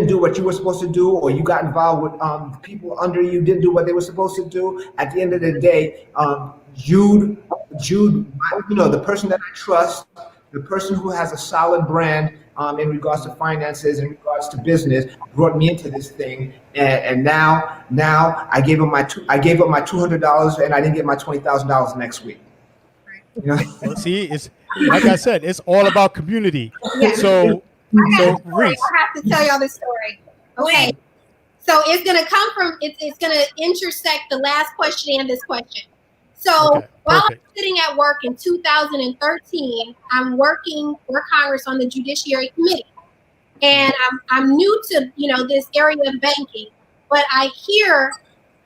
do what you were supposed to do, or you got involved with people under you didn't do what they were supposed to do, at the end of the day, Jude, you know, the person that I trust, the person who has a solid brand in regards to finances, in regards to business, brought me into this thing, and now I gave up my $200, and I didn't get my $20,000 next week. You know? Well, see, it's like I said, it's all about community. Yeah. So I have to tell y'all this story. Okay. So it's gonna come from it's gonna intersect the last question and this question. So while I'm sitting at work in 2013, I'm working for Congress on the Judiciary Committee. And I'm new to, you know, this area of banking, but I hear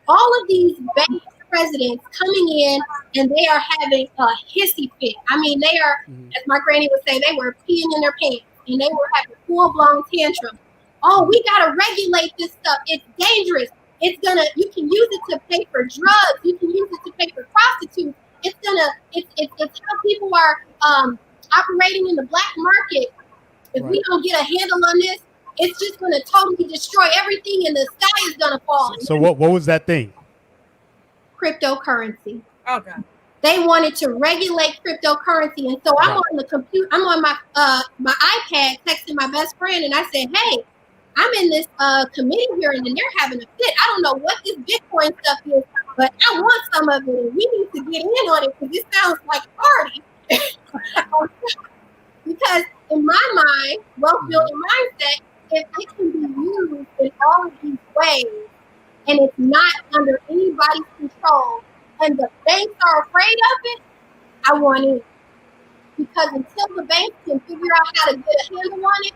all of these bank presidents coming in and they are having a hissy fit. I mean, they are, as my granny would say, they were peeing in their pants and they were having full-blown tantrum. Oh, we gotta regulate this stuff. It's dangerous. You can use it to pay for drugs. You can use it to pay for prostitutes. It's how people are operating in the black market. If we don't get a handle on this, it's just gonna totally destroy everything and the sky is gonna fall. So what was that thing? Cryptocurrency. Oh God. They wanted to regulate cryptocurrency, and so I'm on the computer. I'm on my iPad texting my best friend, and I said, "Hey, I'm in this committee here, and then they're having a fit. I don't know what this Bitcoin stuff is, but I want some of it, and we need to get in on it because it sounds like a party." Because in my mind, wealth building mindset, if it can be used in all of these ways, and it's not under anybody's control, and the banks are afraid of it, I want it. Because until the banks can figure out how to get a handle on it,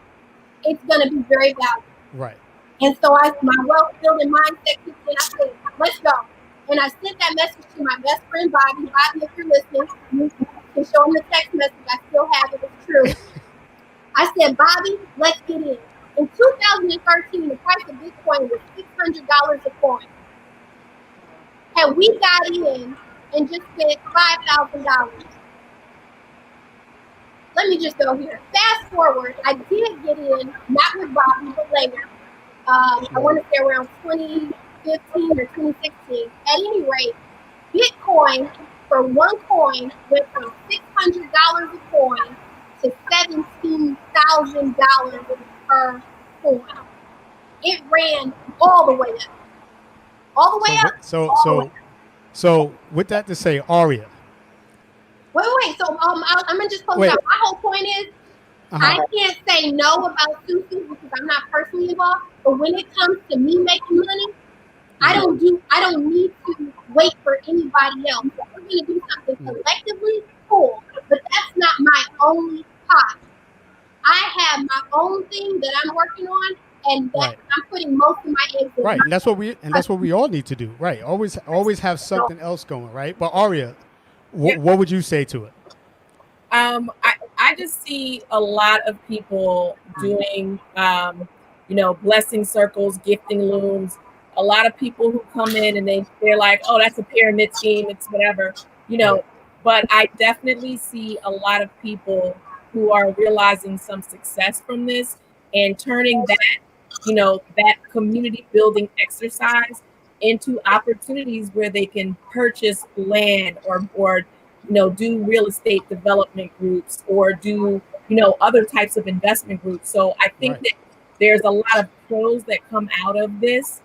it's going to be very valuable. Right. And so my wealth building mindset kicked in. I said, let's go. And I sent that message to my best friend, Bobby. Bobby, if you're listening, you can show him the text message. I still have it. It's true. I said, Bobby, let's get in. In 2013, the price of Bitcoin was $600 a coin. And we got in and just spent $5,000. Let me just go here. Fast forward, I did get in, not with Bobby, but later. I want to say around 2015 or 2016. At any rate, Bitcoin for one coin went from $600 a coin to $17,000 per coin. It ran all the way up. All the way up. So with that to say, Aria. Wait. So I'm gonna just close out. My whole point is, I can't say no about Susu because I'm not personally involved. But when it comes to me making money, I don't need to wait for anybody else. If we're gonna do something collectively, cool. But that's not my only pot. I have my own thing that I'm working on, and I'm putting most of my eggs in. Right, and that's what we all need to do. Right, always have something else going. Right, but Aria, what would you say to it? I just see a lot of people doing, blessing circles, gifting looms. A lot of people who come in and they're like, oh, that's a pyramid scheme. It's whatever, But I definitely see a lot of people who are realizing some success from this and turning that, that community building exercise into opportunities where they can purchase land or do real estate development groups or do, other types of investment groups. So I think that there's a lot of pros that come out of this,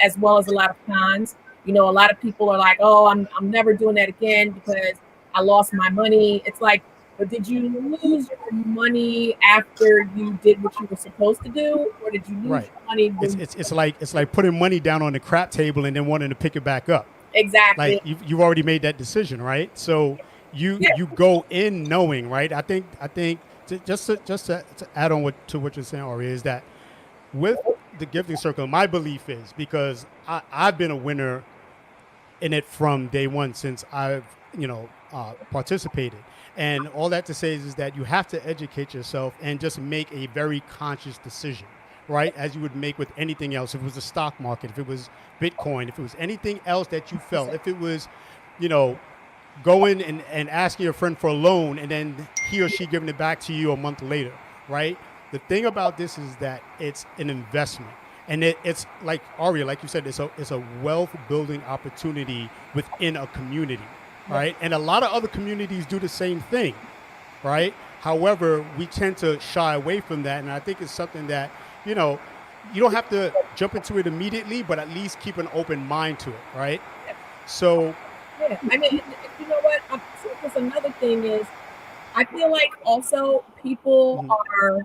as well as a lot of cons. You know, a lot of people are like, oh, I'm never doing that again because I lost my money. It's like, but did you lose your money after you did what you were supposed to do, or did you lose Right. your money when It's like putting money down on the crap table and then wanting to pick it back up. exactly? Like you've already made that decision, right? So Yeah. you go in knowing, right? I think just to add on to what you're saying, Ari, is that with the gifting circle, my belief is, because I've been a winner in it from day one since I've participated. And all that to say is that you have to educate yourself and just make a very conscious decision, right? As you would make with anything else. If it was the stock market, if it was Bitcoin, if it was anything else that you felt, if it was, going and asking your friend for a loan and then he or she giving it back to you a month later, right? The thing about this is that it's an investment. And it's like Aria, like you said, it's a wealth building opportunity within a community, right? And a lot of other communities do the same thing, right? However, we tend to shy away from that, and I think it's something that you don't have to jump into it immediately, but at least keep an open mind to it, right? So, Yeah, I mean, you know what? There's another thing is, I feel like also people are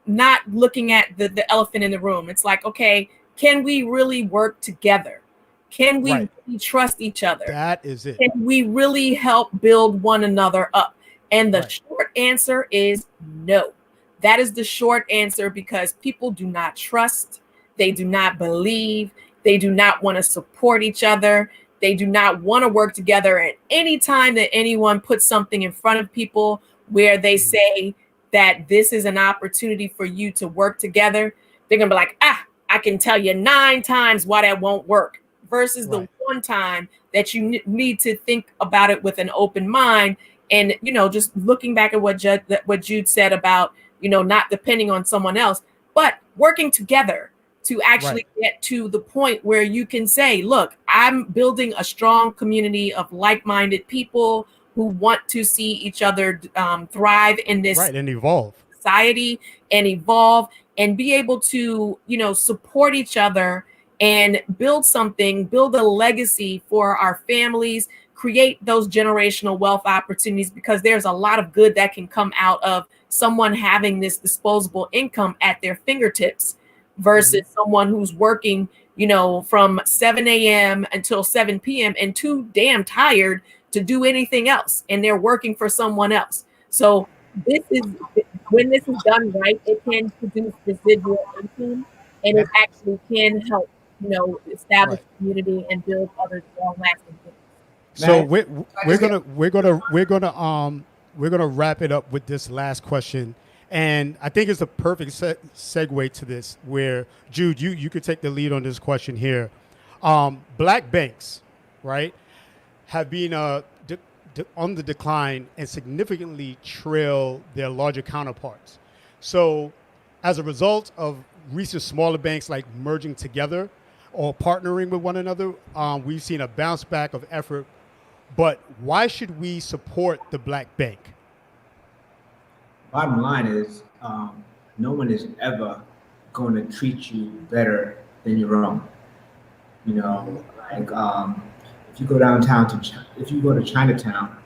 not looking at the elephant in the room. It's like, okay, can we really work together? Can we Right. really trust each other? That is it. Can we really help build one another up? And the Right. short answer is no. That is the short answer, because people do not trust. They do not believe. They do not want to support each other. They do not want to work together. And any time that anyone puts something in front of people where they say that this is an opportunity for you to work together, they're going to be like, I can tell you 9 times why that won't work, versus the Right. one time that you need to think about it with an open mind. And, just looking back at what Jude said about, not depending on someone else, but working together to actually get to the point where you can say, look, I'm building a strong community of like-minded people who want to see each other thrive in this Right, and evolve. society and evolve and be able to, support each other and build a legacy for our families, create those generational wealth opportunities, because there's a lot of good that can come out of someone having this disposable income at their fingertips versus someone who's working, from 7 a.m. until 7 p.m. and too damn tired to do anything else. And they're working for someone else. So when this is done right, it can produce residual income, and it actually can help, establish community and build other long-lasting things. So we're gonna wrap it up with this last question, and I think it's a perfect segue to this. Where Jude, you could take the lead on this question here. Black banks, right, have been on the decline and significantly trail their larger counterparts. So, as a result of recent smaller banks like merging together or partnering with one another, we've seen a bounce back of effort. But why should we support the black bank? Bottom line is, no one is ever going to treat you better than your own. If you go downtown if you go to Chinatown,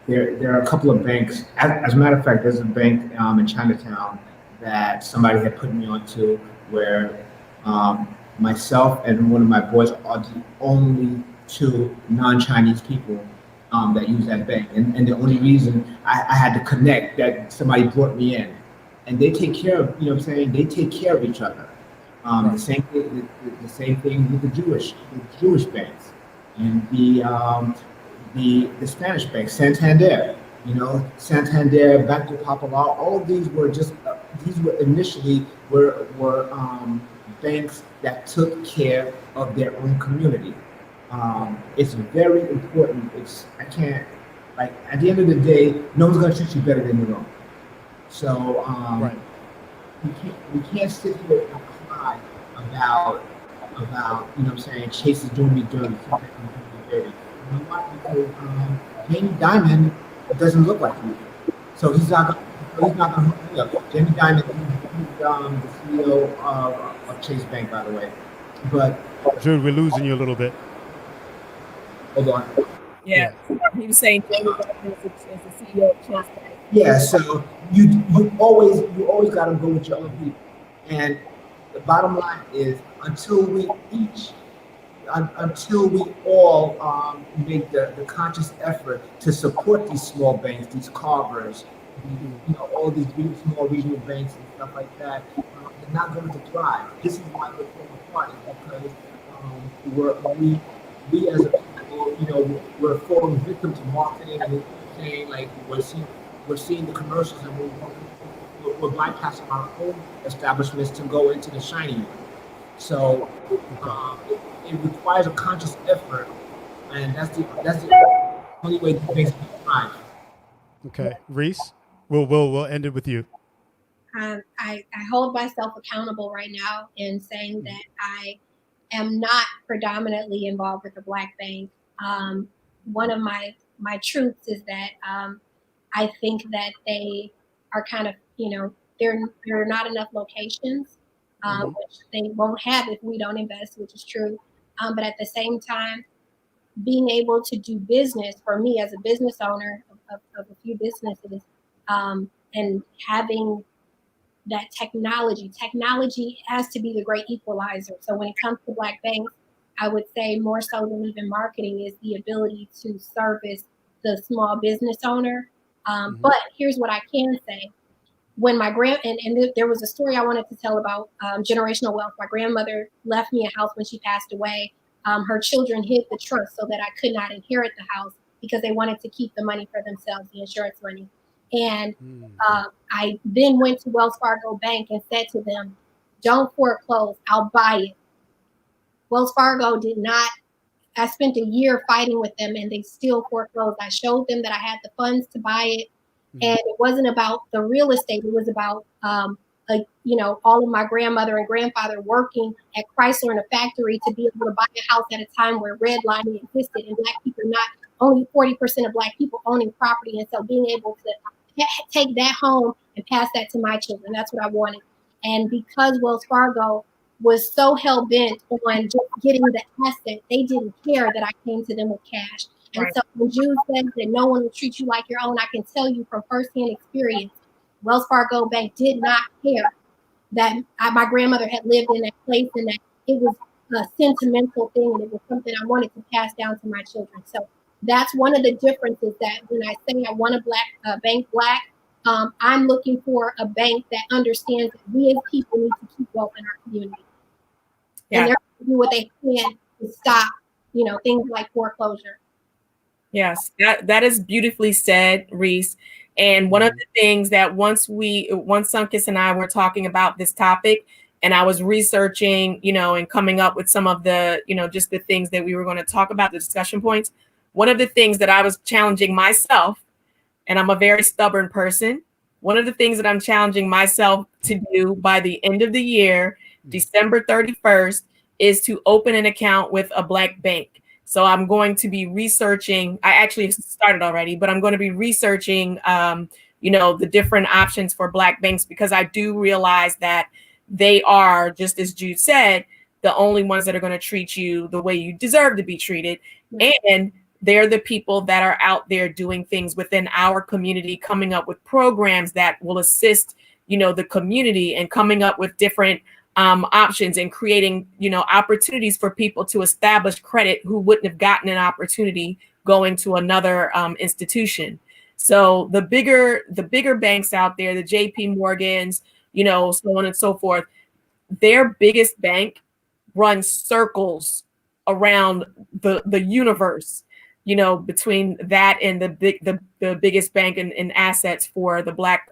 there are a couple of banks. As a matter of fact, there's a bank in Chinatown that somebody had put me onto, where myself and one of my boys are the only 2 non-Chinese people that use that bank, and the only reason I had to connect, that somebody brought me in, and they take care of, they take care of each other. The same thing with the Jewish banks, and the Spanish banks, Santander, Santander, Banco Popular. All of these were initially banks that took care of their own community. It's very important. At the end of the day, no one's going to treat you better than your own. So we can't sit here and cry about Chase is doing me dirty. You know what? Because Jamie Dimon doesn't look like you, so he's not going to hook me up. Jamie Dimon, he's the CEO of Chase Bank, by the way. But Jude, we're losing you a little bit. Hold on. Yeah. He was saying Jamie Dimon is the CEO of Chase Bank. Yeah, so you always got to go with your own people, and the bottom line is until we all make the conscious effort to support these small banks, these carvers, all these small regional banks and stuff like that, they're not going to thrive. This is why we're falling apart, is because we as a people, we're falling victim to marketing and saying like we're seeing the commercials and we're bypassing our own establishments to go into the shiny one. So it requires a conscious effort, and that's the only way to make it thrive. Okay, Reese, we'll end it with you. I hold myself accountable right now in saying that I am not predominantly involved with the Black Bank. One of my truths is that I think that they are kind of, there are not enough locations, which they won't have if we don't invest, which is true. But at the same time, being able to do business for me as a business owner of a few businesses, and having that technology has to be the great equalizer. So when it comes to Black banks, I would say more so than even marketing is the ability to service the small business owner. But here's what I can say. When my there was a story I wanted to tell about generational wealth. My grandmother left me a house when she passed away. Her children hid the trust so that I could not inherit the house because they wanted to keep the money for themselves, the insurance money. And I then went to Wells Fargo Bank and said to them, don't foreclose, I'll buy it. Wells Fargo did not. I spent a year fighting with them and they still foreclosed. I showed them that I had the funds to buy it. And it wasn't about the real estate. It was about, all of my grandmother and grandfather working at Chrysler in a factory to be able to buy a house at a time where redlining existed and Black people, not only 40% of Black people owning property. And so being able to take that home and pass that to my children, that's what I wanted. And because Wells Fargo was so hell-bent on just getting the asset, they didn't care that I came to them with cash. And so when Jude says that no one will treat you like your own, I can tell you from firsthand experience, Wells Fargo Bank did not care that my grandmother had lived in that place and that it was a sentimental thing and it was something I wanted to pass down to my children. So that's one of the differences, that when I say I want a bank Black, I'm looking for a bank that understands that we as people need to keep wealth in our community. Yeah. And they're going to do what they can to stop, things like foreclosure. Yes, that is beautifully said, Reese. And one of the things that once Sunkis and I were talking about this topic, and I was researching, and coming up with some of the, just the things that we were going to talk about, the discussion points. One of the things that I was challenging myself, and I'm a very stubborn person. One of the things that I'm challenging myself to do by the end of the year, December 31st, is to open an account with a Black bank. So I'm going to be researching. I actually started already, but I'm going to be researching, the different options for Black banks, because I do realize that they are, just as Jude said, the only ones that are going to treat you the way you deserve to be treated. And they're the people that are out there doing things within our community, coming up with programs that will assist, the community, and coming up with different options and creating, opportunities for people to establish credit who wouldn't have gotten an opportunity going to another institution. So the bigger banks out there, the JP Morgans, so on and so forth, their biggest bank runs circles around the universe, between that and the biggest bank in assets for the Black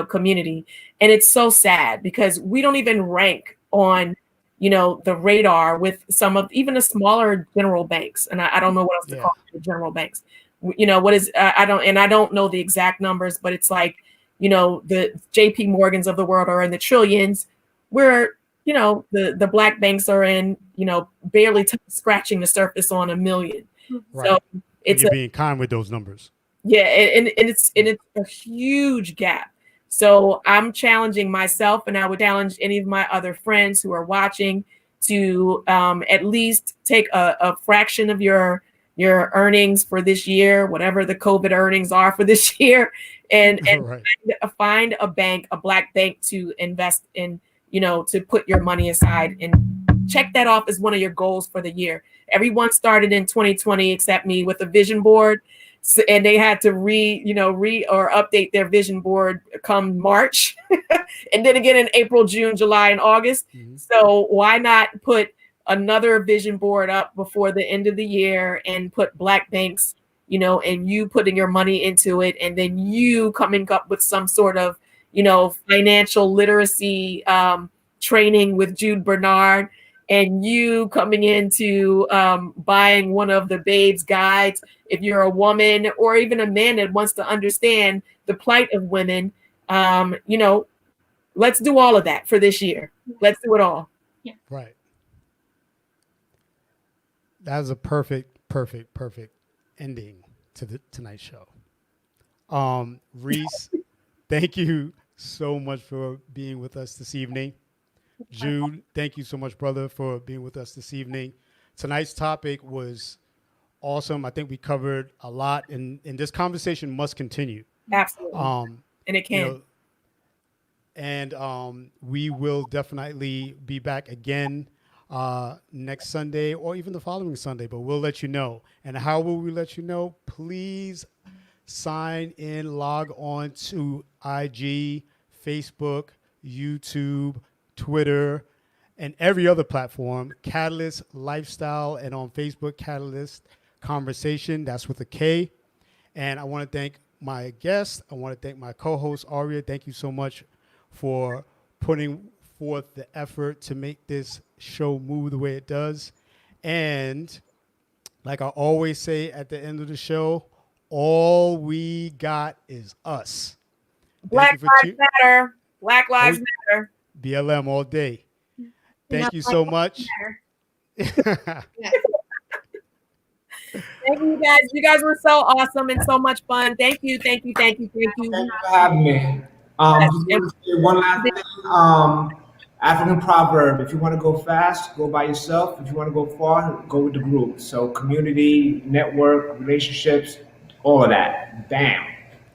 community. And it's so sad because we don't even rank on, the radar with some of even the smaller general banks. And I don't know what else to call the general banks. What is, I don't know the exact numbers, but it's like, the JP Morgans of the world are in the trillions, where, the Black banks are in, barely scratching the surface on 1 million. Right. So you're being kind with those numbers. Yeah. And it's a huge gap. So I'm challenging myself, and I would challenge any of my other friends who are watching, to at least take a fraction of your earnings for this year, whatever the COVID earnings are for this year, and Right. find a bank, a Black bank to invest in, to put your money aside, and check that off as one of your goals for the year. Everyone started in 2020 except me with a vision board. So, and they had to or update their vision board come March and then again in April, June, July, and August. Mhm. So why not put another vision board up before the end of the year and put Black banks, and you putting your money into it, and then you coming up with some sort of, financial literacy training with Jude Bernard, and you coming into buying one of the Babe's guides if you're a woman or even a man that wants to understand the plight of women. Let's do all of that for this year. Let's do it all. Right. That was a perfect ending to the tonight's show. Reese, thank you so much for being with us this evening. Jude, thank you so much, brother, for being with us this evening. Tonight's topic was awesome. I think we covered a lot, and this conversation must continue. Absolutely. And it can. We will definitely be back again next Sunday or even the following Sunday, but we'll let you know. And how will we let you know? Please sign in, log on to IG, Facebook, YouTube, Twitter, and every other platform, Catalyst Lifestyle, and on Facebook, Catalyst Conversation. That's with a K. And I want to thank my guest. I want to thank my co-host, Aria. Thank you so much for putting forth the effort to make this show move the way it does. And like I always say at the end of the show, all we got is us. Black Lives Matter. Black Lives Matter. BLM all day. Thank you so much. Thank you guys. You guys were so awesome and so much fun. Thank you. Thank you for having me. Just want to say one last thing. African proverb: if you want to go fast, go by yourself. If you want to go far, go with the group. So community, network, relationships, all of that. Bam.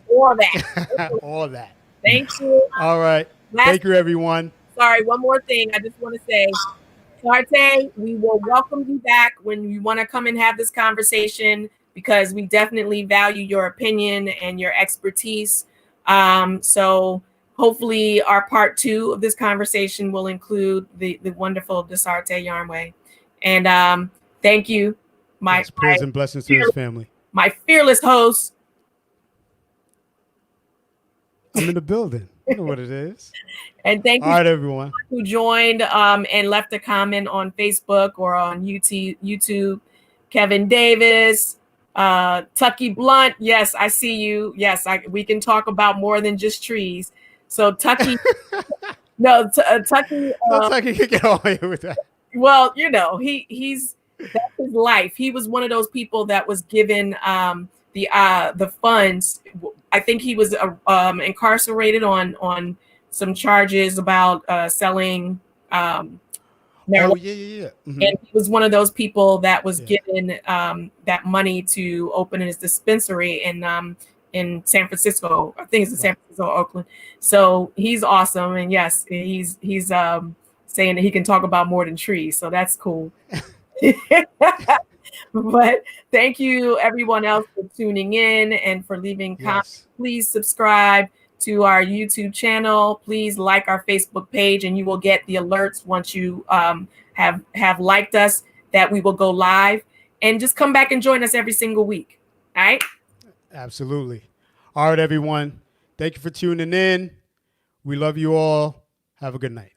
All that. All that. Thank you. All right. Thank you, everyone. Sorry, one more thing. I just want to say, Sarte, we will welcome you back when you want to come and have this conversation, because we definitely value your opinion and your expertise. So hopefully our part 2 of this conversation will include the wonderful Desarte Yarnway. And thank you. Prayers and blessings to his family. My fearless host. I'm in the building. You know what it is. And thank you, all right, everyone who joined and left a comment on Facebook or on YouTube. Kevin Davis, Tucky Blunt. Yes, I see you. Yes, we can talk about more than just trees. So Tucky, Tucky. Tucky can get away with that. Well, he's that's his life. He was one of those people that was given the funds. I think he was incarcerated on some charges about selling marijuana. Oh, yeah. Mm-hmm. And he was one of those people that was given that money to open his dispensary in San Francisco. I think it's in San Francisco, Oakland. So he's awesome, and yes, he's saying that he can talk about more than trees. So that's cool. But thank you, everyone else, for tuning in and for leaving comments. Please subscribe to our YouTube channel. Please like our Facebook page, and you will get the alerts once you have liked us that we will go live. And just come back and join us every single week. All right? Absolutely. All right, everyone. Thank you for tuning in. We love you all. Have a good night.